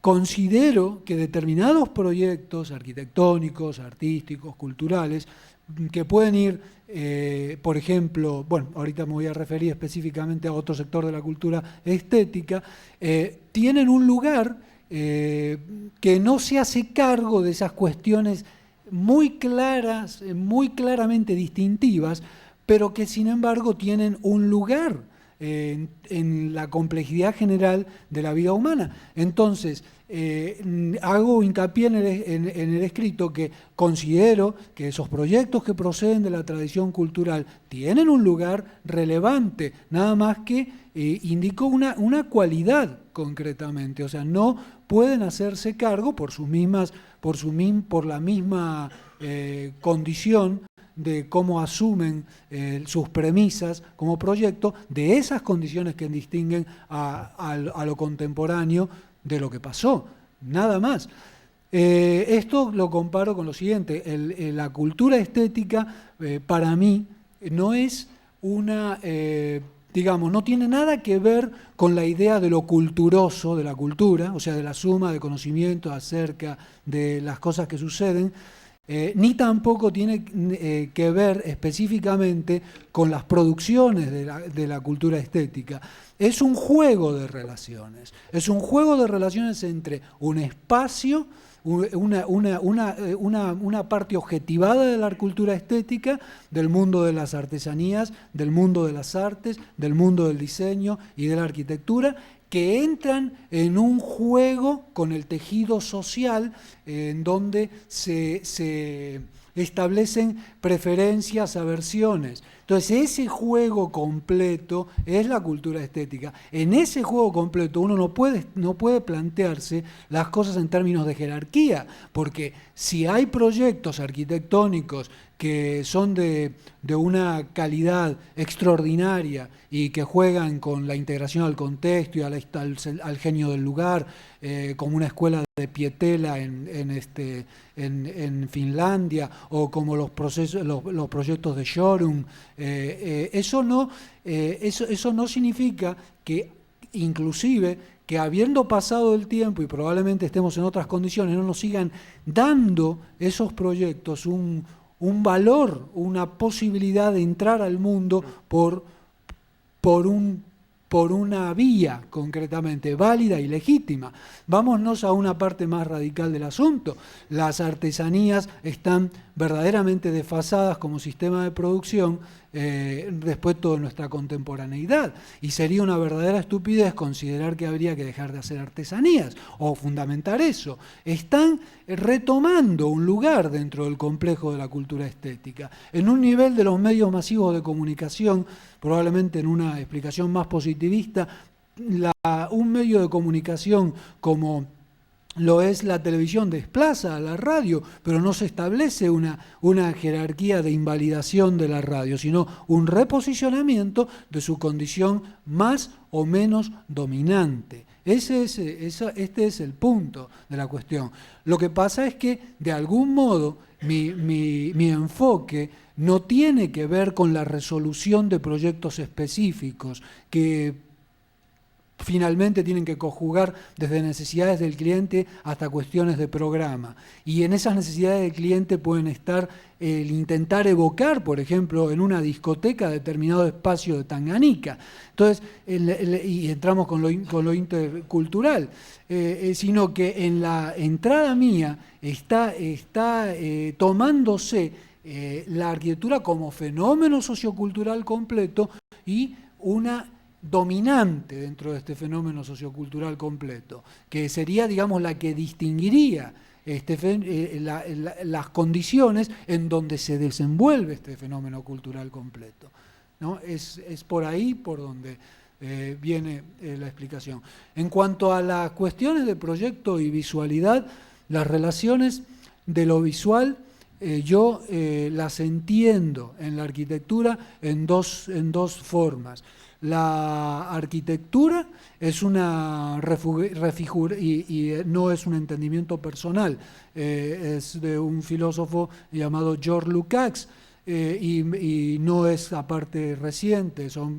considero que determinados proyectos arquitectónicos, artísticos, culturales, que pueden ir, por ejemplo, bueno, ahorita me voy a referir específicamente a otro sector de la cultura estética, tienen un lugar que no se hace cargo de esas cuestiones muy claras, muy claramente distintivas, pero que sin embargo tienen un lugar en la complejidad general de la vida humana. Entonces, hago hincapié en el escrito que considero que esos proyectos que proceden de la tradición cultural tienen un lugar relevante, nada más que indicó una cualidad concretamente, o sea, no pueden hacerse cargo por la misma condición de cómo asumen sus premisas como proyecto, de esas condiciones que distinguen a lo contemporáneo de lo que pasó, nada más. Esto lo comparo con lo siguiente, la cultura estética para mí no es una, digamos, no tiene nada que ver con la idea de lo culturoso, de la cultura, o sea, de la suma de conocimientos acerca de las cosas que suceden, ni tampoco tiene que ver específicamente con las producciones de la cultura estética. Es un juego de relaciones, es un juego de relaciones entre un espacio, una parte objetivada de la cultura estética, del mundo de las artesanías, del mundo de las artes, del mundo del diseño y de la arquitectura, que entran en un juego con el tejido social en donde se establecen preferencias, aversiones. Entonces, ese juego completo es la cultura estética. En ese juego completo uno no puede plantearse las cosas en términos de jerarquía, porque si hay proyectos arquitectónicos que son de una calidad extraordinaria y que juegan con la integración al contexto y al genio del lugar, como una escuela de Pietela en Finlandia, o como los proyectos de Shorum, eso no significa que, inclusive, que habiendo pasado el tiempo y probablemente estemos en otras condiciones, no nos sigan dando esos proyectos un valor, una posibilidad de entrar al mundo por una vía concretamente válida y legítima. Vámonos a una parte más radical del asunto. Las artesanías están verdaderamente desfasadas como sistema de producción respecto de nuestra contemporaneidad, y sería una verdadera estupidez considerar que habría que dejar de hacer artesanías o fundamentar eso. Están retomando un lugar dentro del complejo de la cultura estética, en un nivel de los medios masivos de comunicación, probablemente en una explicación más positivista, un medio de comunicación como lo es la televisión desplaza a la radio, pero no se establece una jerarquía de invalidación de la radio, sino un reposicionamiento de su condición más o menos dominante. Este es el punto de la cuestión. Lo que pasa es que, de algún modo, mi enfoque no tiene que ver con la resolución de proyectos específicos que finalmente tienen que conjugar desde necesidades del cliente hasta cuestiones de programa. Y en esas necesidades del cliente pueden estar el intentar evocar, por ejemplo, en una discoteca determinado espacio de Tanganica. Entonces, y entramos con lo intercultural, sino que en la entrada mía está tomándose la arquitectura como fenómeno sociocultural completo y una dominante dentro de este fenómeno sociocultural completo, que sería, digamos, la que distinguiría las condiciones en donde se desenvuelve este fenómeno cultural completo, ¿no? Es por ahí por donde viene la explicación. En cuanto a las cuestiones de proyecto y visualidad, las relaciones de lo visual, yo las entiendo en la arquitectura en dos formas. La arquitectura es una refigura y no es un entendimiento personal, es de un filósofo llamado Georges Lukács, y no es aparte reciente, son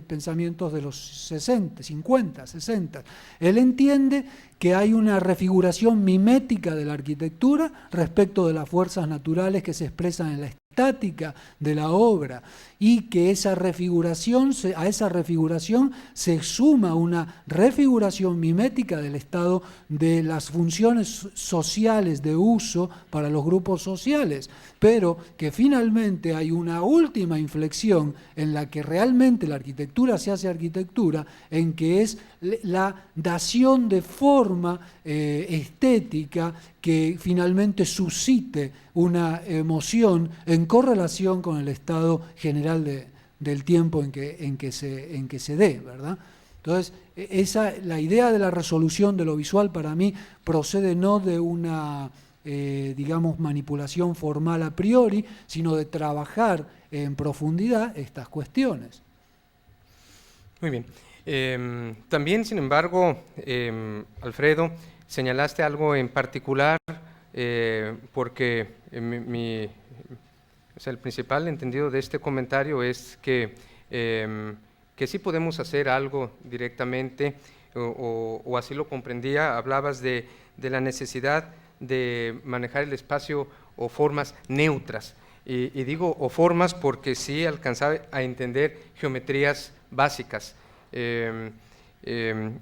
pensamientos de los 60, 50, 60. Él entiende que hay una refiguración mimética de la arquitectura respecto de las fuerzas naturales que se expresan en la estática de la obra, y que a esa refiguración se suma una refiguración mimética del estado de las funciones sociales de uso para los grupos sociales, pero que finalmente hay una última inflexión en la que realmente la arquitectura se hace arquitectura, en que es la dación de forma estética que finalmente suscite una emoción en correlación con el estado general del tiempo en que se dé, ¿verdad? Entonces, la idea de la resolución de lo visual para mí procede no de una, digamos, manipulación formal a priori, sino de trabajar en profundidad estas cuestiones. Muy bien. También, sin embargo, Alfredo, señalaste algo en particular, porque el principal entendido de este comentario es que que sí podemos hacer algo directamente, o así lo comprendía. Hablabas de la necesidad de manejar el espacio o formas neutras, y digo o formas porque sí alcanzaba a entender geometrías básicas.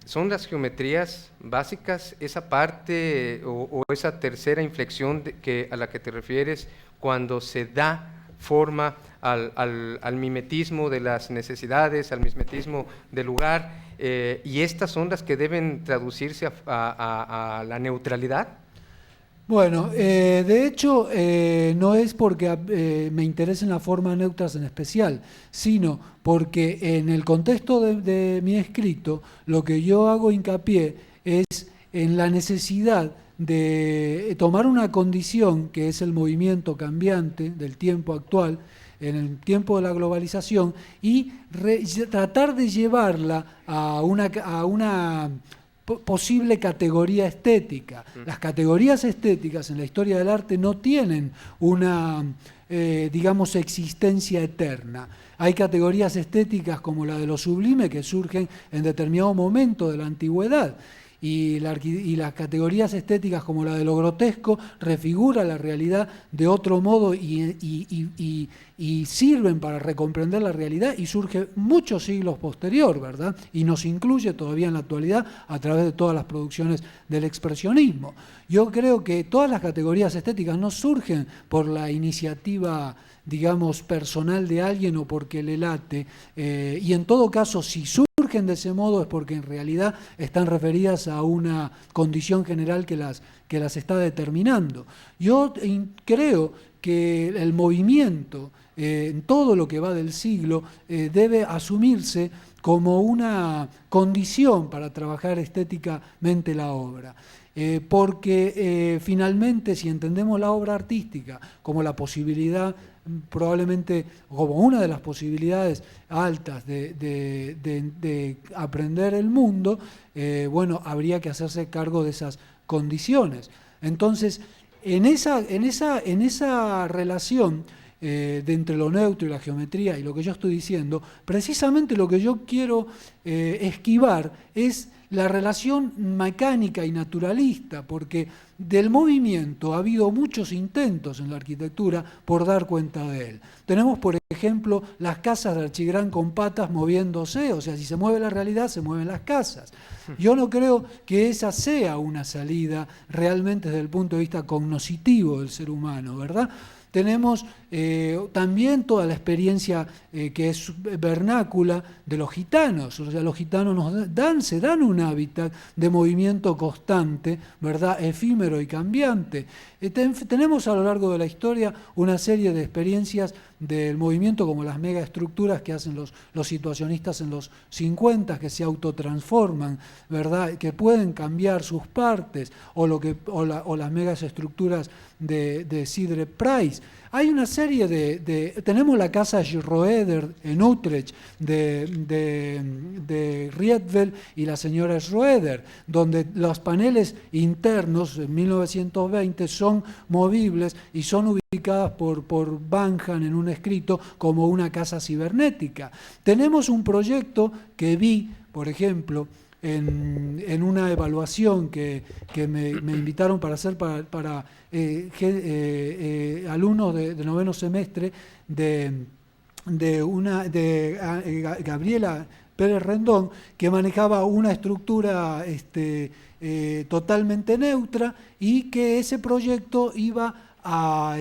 ¿Son las geometrías básicas esa parte o esa tercera inflexión a la que te refieres cuando se da forma al mimetismo de las necesidades, al mimetismo del lugar, y estas son las que deben traducirse a la neutralidad? Bueno, de hecho, no es porque me interesen las formas neutras en especial, sino porque en el contexto de mi escrito, lo que yo hago hincapié es en la necesidad de tomar una condición que es el movimiento cambiante del tiempo actual, en el tiempo de la globalización, y tratar de llevarla a una posible categoría estética. Las categorías estéticas en la historia del arte no tienen una, digamos, existencia eterna. Hay categorías estéticas como la de lo sublime que surgen en determinado momento de la antigüedad, y las categorías estéticas como la de lo grotesco refigura la realidad de otro modo y sirven para recomprender la realidad, y surge muchos siglos posterior, ¿verdad? Y nos incluye todavía en la actualidad a través de todas las producciones del expresionismo. Yo creo que todas las categorías estéticas no surgen por la iniciativa, digamos, personal de alguien o porque le late, y en todo caso, si surgen de ese modo es porque en realidad están referidas a una condición general que las está determinando. Yo creo que el movimiento en todo lo que va del siglo debe asumirse como una condición para trabajar estéticamente la obra. Porque finalmente, si entendemos la obra artística como la posibilidad, probablemente como una de las posibilidades altas de aprender el mundo, bueno, habría que hacerse cargo de esas condiciones. Entonces, en esa relación de entre lo neutro y la geometría y lo que yo estoy diciendo, precisamente lo que yo quiero esquivar es la relación mecánica y naturalista, porque del movimiento ha habido muchos intentos en la arquitectura por dar cuenta de él. Tenemos, por ejemplo, las casas de Archigrán con patas moviéndose, o sea, si se mueve la realidad, se mueven las casas. Yo no creo que esa sea una salida realmente desde el punto de vista cognoscitivo del ser humano, ¿verdad? Tenemos también toda la experiencia que es vernácula de los gitanos. O sea, los gitanos se dan un hábitat de movimiento constante, ¿verdad?, efímero y cambiante. Tenemos a lo largo de la historia una serie de experiencias del movimiento, como las megaestructuras que hacen los situacionistas en los 50, que se autotransforman, ¿verdad?, que pueden cambiar sus partes, o las megaestructuras de Sidre Price. Hay una serie tenemos la casa Schroeder en Utrecht de Rietveld y la señora Schroeder, donde los paneles internos en 1920 son movibles y son ubicadas por Banham en un escrito como una casa cibernética. Tenemos un proyecto que vi, por ejemplo, en una evaluación que me invitaron para hacer para alumnos de noveno semestre de Gabriela Pérez Rendón, que manejaba una estructura totalmente neutra, y que ese proyecto iba a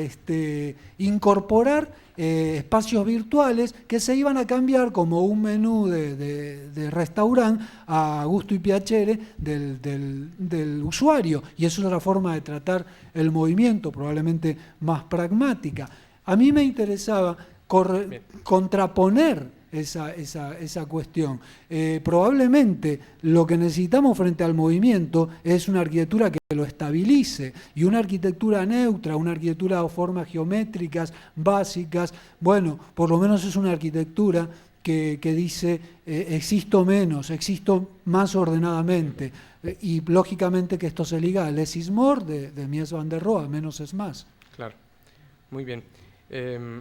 incorporar espacios virtuales que se iban a cambiar como un menú de restaurante a gusto y piacere del usuario, y eso es otra forma de tratar el movimiento, probablemente más pragmática. A mí me interesaba contraponer esa cuestión. Probablemente lo que necesitamos frente al movimiento es una arquitectura que lo estabilice, y una arquitectura neutra, una arquitectura de formas geométricas básicas, bueno, por lo menos es una arquitectura que dice existo menos, existo más ordenadamente, y lógicamente que esto se liga al less is more de Mies van der Rohe, menos es más. Claro, muy bien.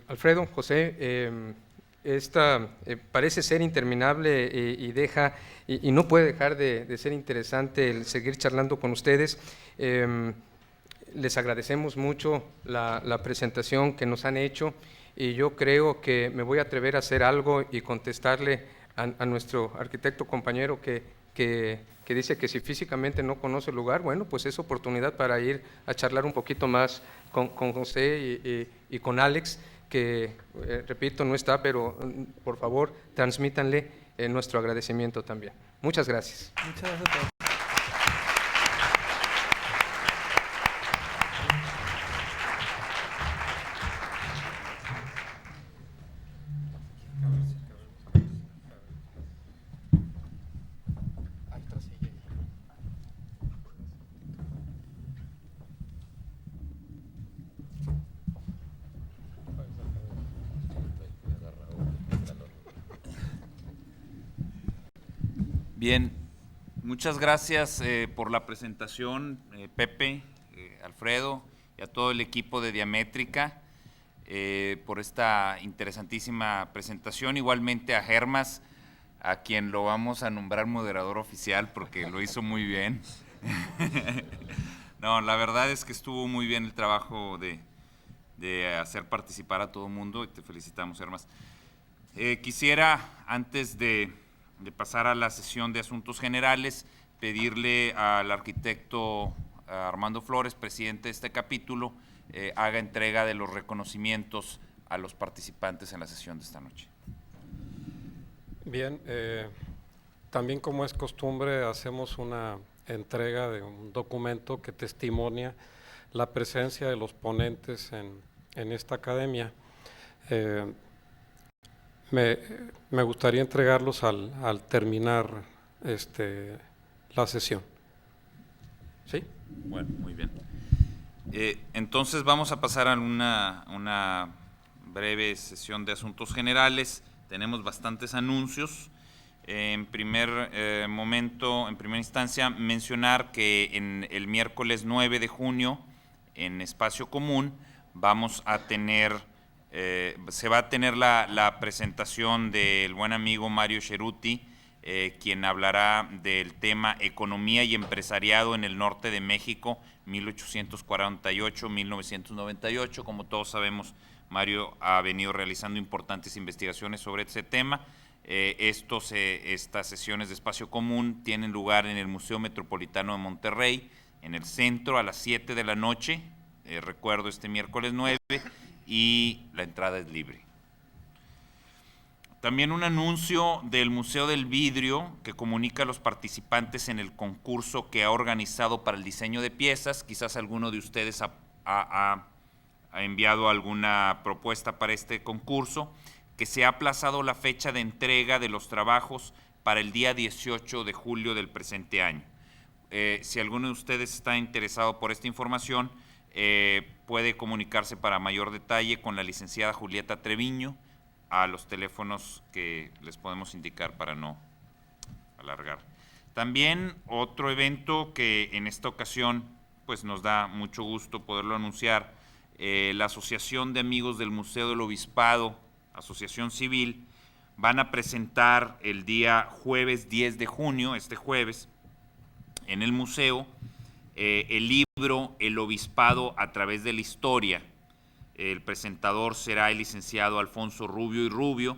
Alfredo, José, esta parece ser interminable y no puede dejar de ser interesante el seguir charlando con ustedes. Les agradecemos mucho la presentación que nos han hecho y yo creo que me voy a atrever a hacer algo y contestarle a nuestro arquitecto compañero que dice que si físicamente no conoce el lugar, bueno, pues es oportunidad para ir a charlar un poquito más con José y con Alex, que, repito, no está, pero por favor, transmítanle nuestro agradecimiento también. Muchas gracias. Muchas gracias a todos. Bien, muchas gracias por la presentación, Pepe, Alfredo y a todo el equipo de Diamétrica por esta interesantísima presentación. Igualmente a Germas, a quien lo vamos a nombrar moderador oficial porque lo hizo muy bien. No, la verdad es que estuvo muy bien el trabajo de hacer participar a todo el mundo y te felicitamos, Germas. Quisiera, antes de pasar a la sesión de asuntos generales, pedirle al arquitecto Armando Flores, presidente de este capítulo, haga entrega de los reconocimientos a los participantes en la sesión de esta noche. Bien, también como es costumbre hacemos una entrega de un documento que testimonia la presencia de los ponentes en esta academia. Me gustaría entregarlos al terminar la sesión. ¿Sí? Bueno, muy bien. Entonces vamos a pasar a una breve sesión de asuntos generales. Tenemos bastantes anuncios. En primer momento, en primera instancia, mencionar que en el miércoles 9 de junio, en Espacio Común, vamos a tener... se va a tener la presentación del buen amigo Mario Ceruti, quien hablará del tema Economía y Empresariado en el Norte de México, 1848-1998. Como todos sabemos, Mario ha venido realizando importantes investigaciones sobre ese tema. Estas sesiones de Espacio Común tienen lugar en el Museo Metropolitano de Monterrey, en el centro, a las 7 de la noche, recuerdo, este miércoles 9, y la entrada es libre. También un anuncio del Museo del Vidrio que comunica a los participantes en el concurso que ha organizado para el diseño de piezas. Quizás alguno de ustedes ha enviado alguna propuesta para este concurso, que se ha aplazado la fecha de entrega de los trabajos para el día 18 de julio del presente año. Si alguno de ustedes está interesado por esta información, puede comunicarse para mayor detalle con la licenciada Julieta Treviño a los teléfonos que les podemos indicar para no alargar. También otro evento que en esta ocasión pues nos da mucho gusto poderlo anunciar, la Asociación de Amigos del Museo del Obispado, Asociación Civil, van a presentar el día jueves 10 de junio, este jueves, en el museo, el libro El Obispado a través de la historia. El presentador será el licenciado Alfonso Rubio y Rubio.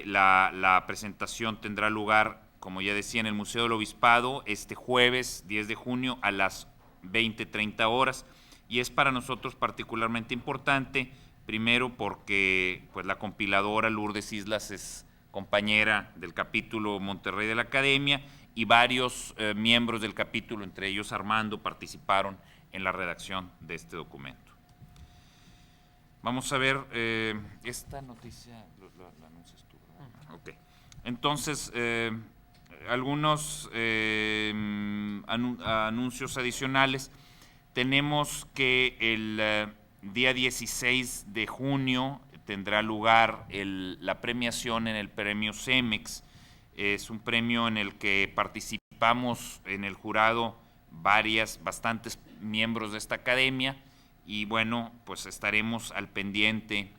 La presentación tendrá lugar, como ya decía, en el Museo del Obispado este jueves 10 de junio a las 20:30 horas, y es para nosotros particularmente importante, primero porque pues, la compiladora Lourdes Islas es compañera del capítulo Monterrey de la Academia, y varios miembros del capítulo, entre ellos Armando, participaron en la redacción de este documento. Vamos a ver, esta noticia la anuncias tú, ¿verdad? Ok. Entonces, algunos anuncios adicionales. Tenemos que el día 16 de junio tendrá lugar la premiación en el premio CEMEX. Es un premio en el que participamos en el jurado bastantes miembros de esta academia, y bueno, pues estaremos al pendiente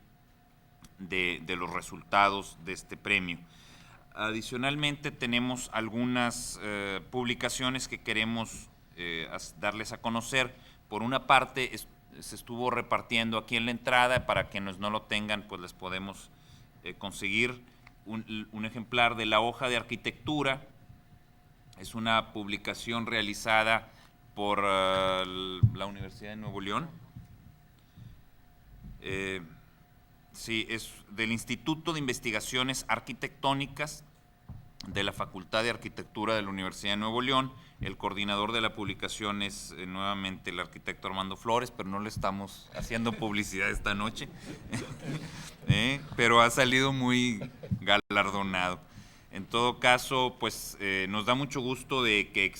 de los resultados de este premio. Adicionalmente tenemos algunas publicaciones que queremos darles a conocer. Por una parte se estuvo repartiendo aquí en la entrada, para quienes no lo tengan pues les podemos conseguir un ejemplar de la hoja de arquitectura. Es una publicación realizada por la Universidad de Nuevo León. Sí, es del Instituto de Investigaciones Arquitectónicas de la Facultad de Arquitectura de la Universidad de Nuevo León. El coordinador de la publicación es nuevamente el arquitecto Armando Flores, pero no le estamos haciendo publicidad esta noche, pero ha salido muy galardonado. En todo caso, pues nos da mucho gusto de que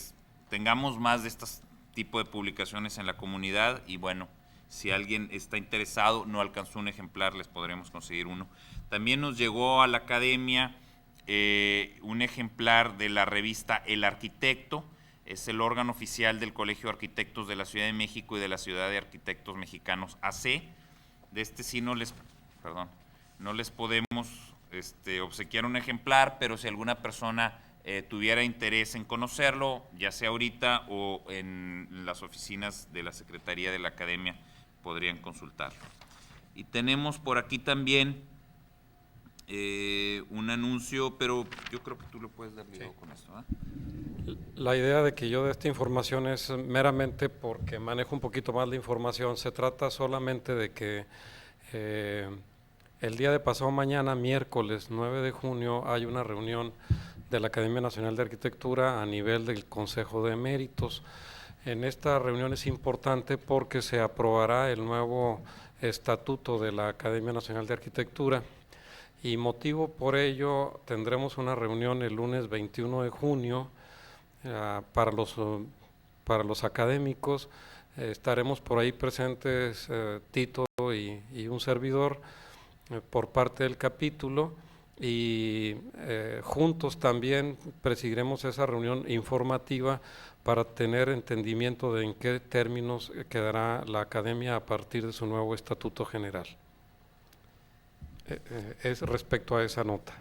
tengamos más de estos tipos de publicaciones en la comunidad, y bueno, si alguien está interesado, no alcanzó un ejemplar, les podremos conseguir uno. También nos llegó a la academia un ejemplar de la revista El Arquitecto. Es el órgano oficial del Colegio de Arquitectos de la Ciudad de México y de la Ciudad de Arquitectos Mexicanos AC. De este sí no les podemos obsequiar un ejemplar, pero si alguna persona tuviera interés en conocerlo, ya sea ahorita o en las oficinas de la Secretaría de la Academia, podrían consultarlo. Y tenemos por aquí también un anuncio, pero yo creo que tú lo puedes dar video con esto, ¿eh? La idea de que yo dé esta información es meramente porque manejo un poquito más la información. Se trata solamente de que el día de pasado mañana, miércoles 9 de junio, hay una reunión de la Academia Nacional de Arquitectura a nivel del Consejo de Eméritos. En esta reunión es importante porque se aprobará el nuevo estatuto de la Academia Nacional de Arquitectura, y motivo por ello tendremos una reunión el lunes 21 de junio para los académicos. Estaremos por ahí presentes Tito y un servidor por parte del capítulo, y juntos también presidiremos esa reunión informativa para tener entendimiento de en qué términos quedará la academia a partir de su nuevo estatuto general. Es respecto a esa nota.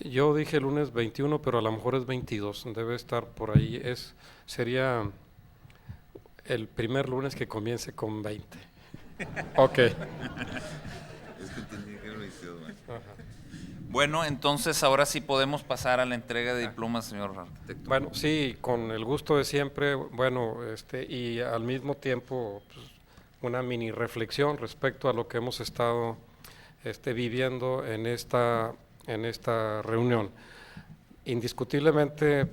Yo dije el lunes 21, pero a lo mejor es 22, debe estar por ahí. Sería el primer lunes que comience con 20. Ok. Es que entendí que lo hizo mal. Bueno, entonces ahora sí podemos pasar a la entrega de diplomas, señor arquitecto. Bueno, sí, con el gusto de siempre. Bueno, y al mismo tiempo pues, una mini reflexión respecto a lo que hemos estado viviendo en esta reunión. Indiscutiblemente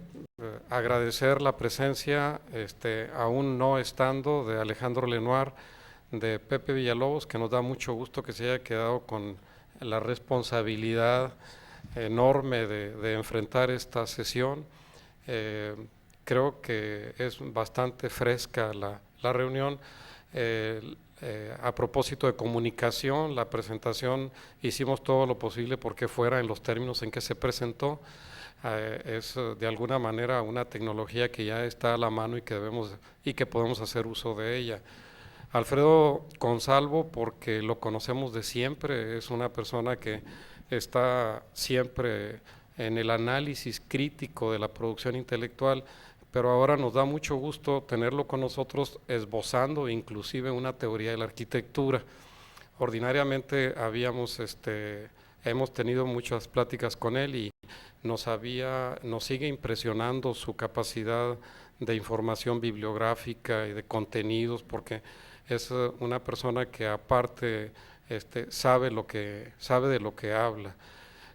agradecer la presencia, aún no estando, de Alejandro Lenoir, de Pepe Villalobos, que nos da mucho gusto que se haya quedado con la responsabilidad enorme de enfrentar esta sesión. Creo que es bastante fresca la reunión. A propósito de comunicación, la presentación hicimos todo lo posible porque fuera en los términos en que se presentó. Es de alguna manera una tecnología que ya está a la mano y que podemos hacer uso de ella. Alfredo Consalvo, porque lo conocemos de siempre, es una persona que está siempre en el análisis crítico de la producción intelectual, pero ahora nos da mucho gusto tenerlo con nosotros esbozando inclusive una teoría de la arquitectura. Ordinariamente hemos tenido muchas pláticas con él y nos sigue impresionando su capacidad de información bibliográfica y de contenidos, porque es una persona que aparte sabe de lo que habla.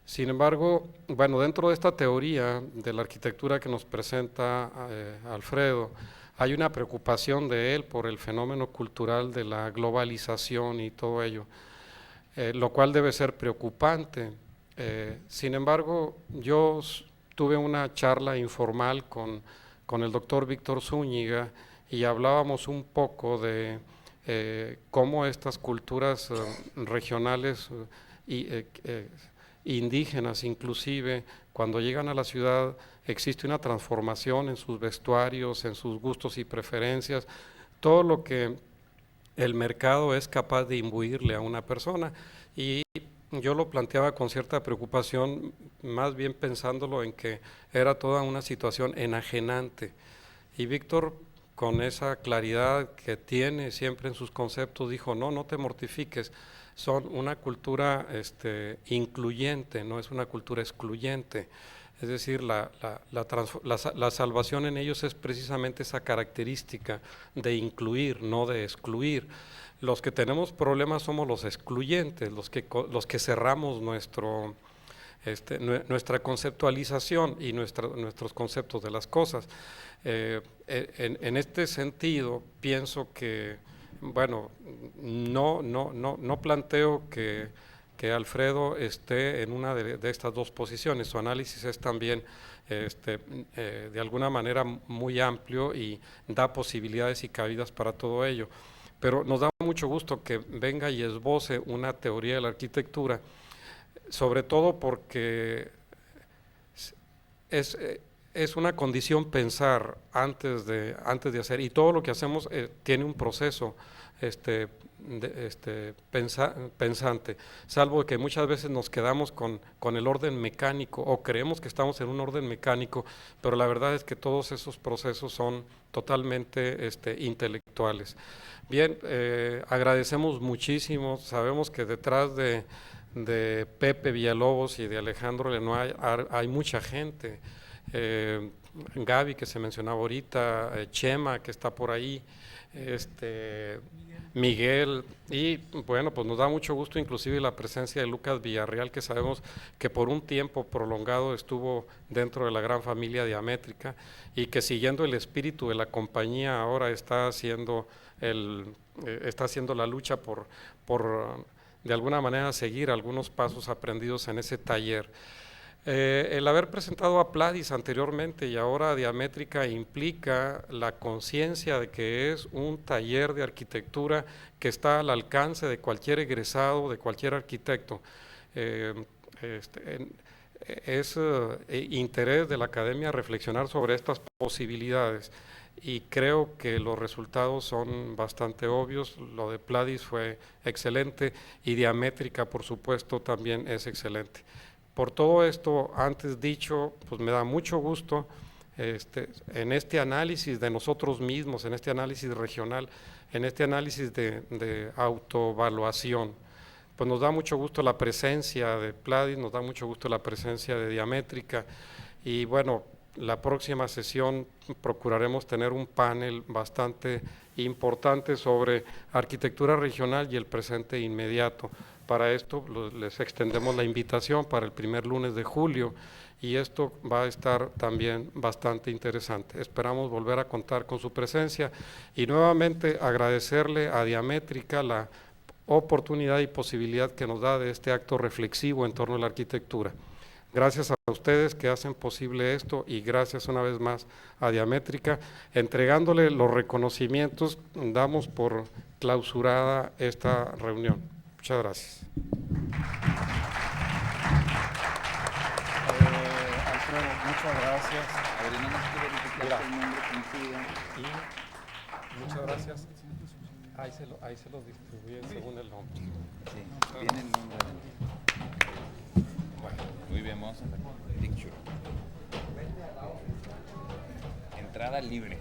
Sin embargo, bueno, dentro de esta teoría de la arquitectura que nos presenta Alfredo, hay una preocupación de él por el fenómeno cultural de la globalización y todo ello, lo cual debe ser preocupante. Sin embargo, yo tuve una charla informal con el doctor Víctor Zúñiga y hablábamos un poco de cómo estas culturas regionales indígenas inclusive, cuando llegan a la ciudad existe una transformación en sus vestuarios, en sus gustos y preferencias, todo lo que el mercado es capaz de imbuirle a una persona. Y yo lo planteaba con cierta preocupación, más bien pensándolo en que era toda una situación enajenante. Y Víctor, con esa claridad que tiene siempre en sus conceptos, dijo, no te mortifiques, son una cultura incluyente, no es una cultura excluyente. Es decir, la salvación en ellos es precisamente esa característica de incluir, no de excluir. Los que tenemos problemas somos los excluyentes, los que cerramos nuestra conceptualización y nuestros conceptos de las cosas. En este sentido, pienso que, bueno, no planteo que Alfredo esté en una de estas dos posiciones. Su análisis es también de alguna manera muy amplio y da posibilidades y cabidas para todo ello. Pero nos da mucho gusto que venga y esboce una teoría de la arquitectura, sobre todo porque es una condición pensar antes de hacer, y todo lo que hacemos tiene un proceso pensante, salvo que muchas veces nos quedamos con el orden mecánico o creemos que estamos en un orden mecánico, pero la verdad es que todos esos procesos son totalmente intelectuales. Bien, agradecemos muchísimo, sabemos que detrás de Pepe Villalobos y de Alejandro Lenoir hay mucha gente, Gaby que se mencionaba ahorita, Chema que está por ahí, Miguel, y bueno, pues nos da mucho gusto inclusive la presencia de Lucas Villarreal, que sabemos que por un tiempo prolongado estuvo dentro de la gran familia Diamétrica y que siguiendo el espíritu de la compañía ahora está haciendo la lucha por de alguna manera seguir algunos pasos aprendidos en ese taller. El haber presentado a Pladis anteriormente y ahora a Diamétrica implica la conciencia de que es un taller de arquitectura que está al alcance de cualquier egresado, de cualquier arquitecto. Es interés de la academia reflexionar sobre estas posibilidades y creo que los resultados son bastante obvios. Lo de Pladis fue excelente y Diamétrica, por supuesto, también es excelente. Por todo esto antes dicho, pues me da mucho gusto en este análisis de nosotros mismos, en este análisis regional, en este análisis de autoevaluación. Pues nos da mucho gusto la presencia de Pladis, nos da mucho gusto la presencia de Diamétrica y bueno, la próxima sesión procuraremos tener un panel bastante importante sobre arquitectura regional y el presente inmediato. Para esto les extendemos la invitación para el primer lunes de julio y esto va a estar también bastante interesante. Esperamos volver a contar con su presencia y nuevamente agradecerle a Diamétrica la oportunidad y posibilidad que nos da de este acto reflexivo en torno a la arquitectura. Gracias a ustedes que hacen posible esto y gracias una vez más a Diamétrica. Entregándole los reconocimientos, damos por clausurada esta reunión. Muchas gracias. Alfredo, muchas gracias. Adriana, no quiero verificar que el nombre coincida. Y muchas gracias. Ahí se los distribuyen según el nombre. Sí, viene el nombre. Bueno, muy bien, vamos a hacer picture. Entrada libre.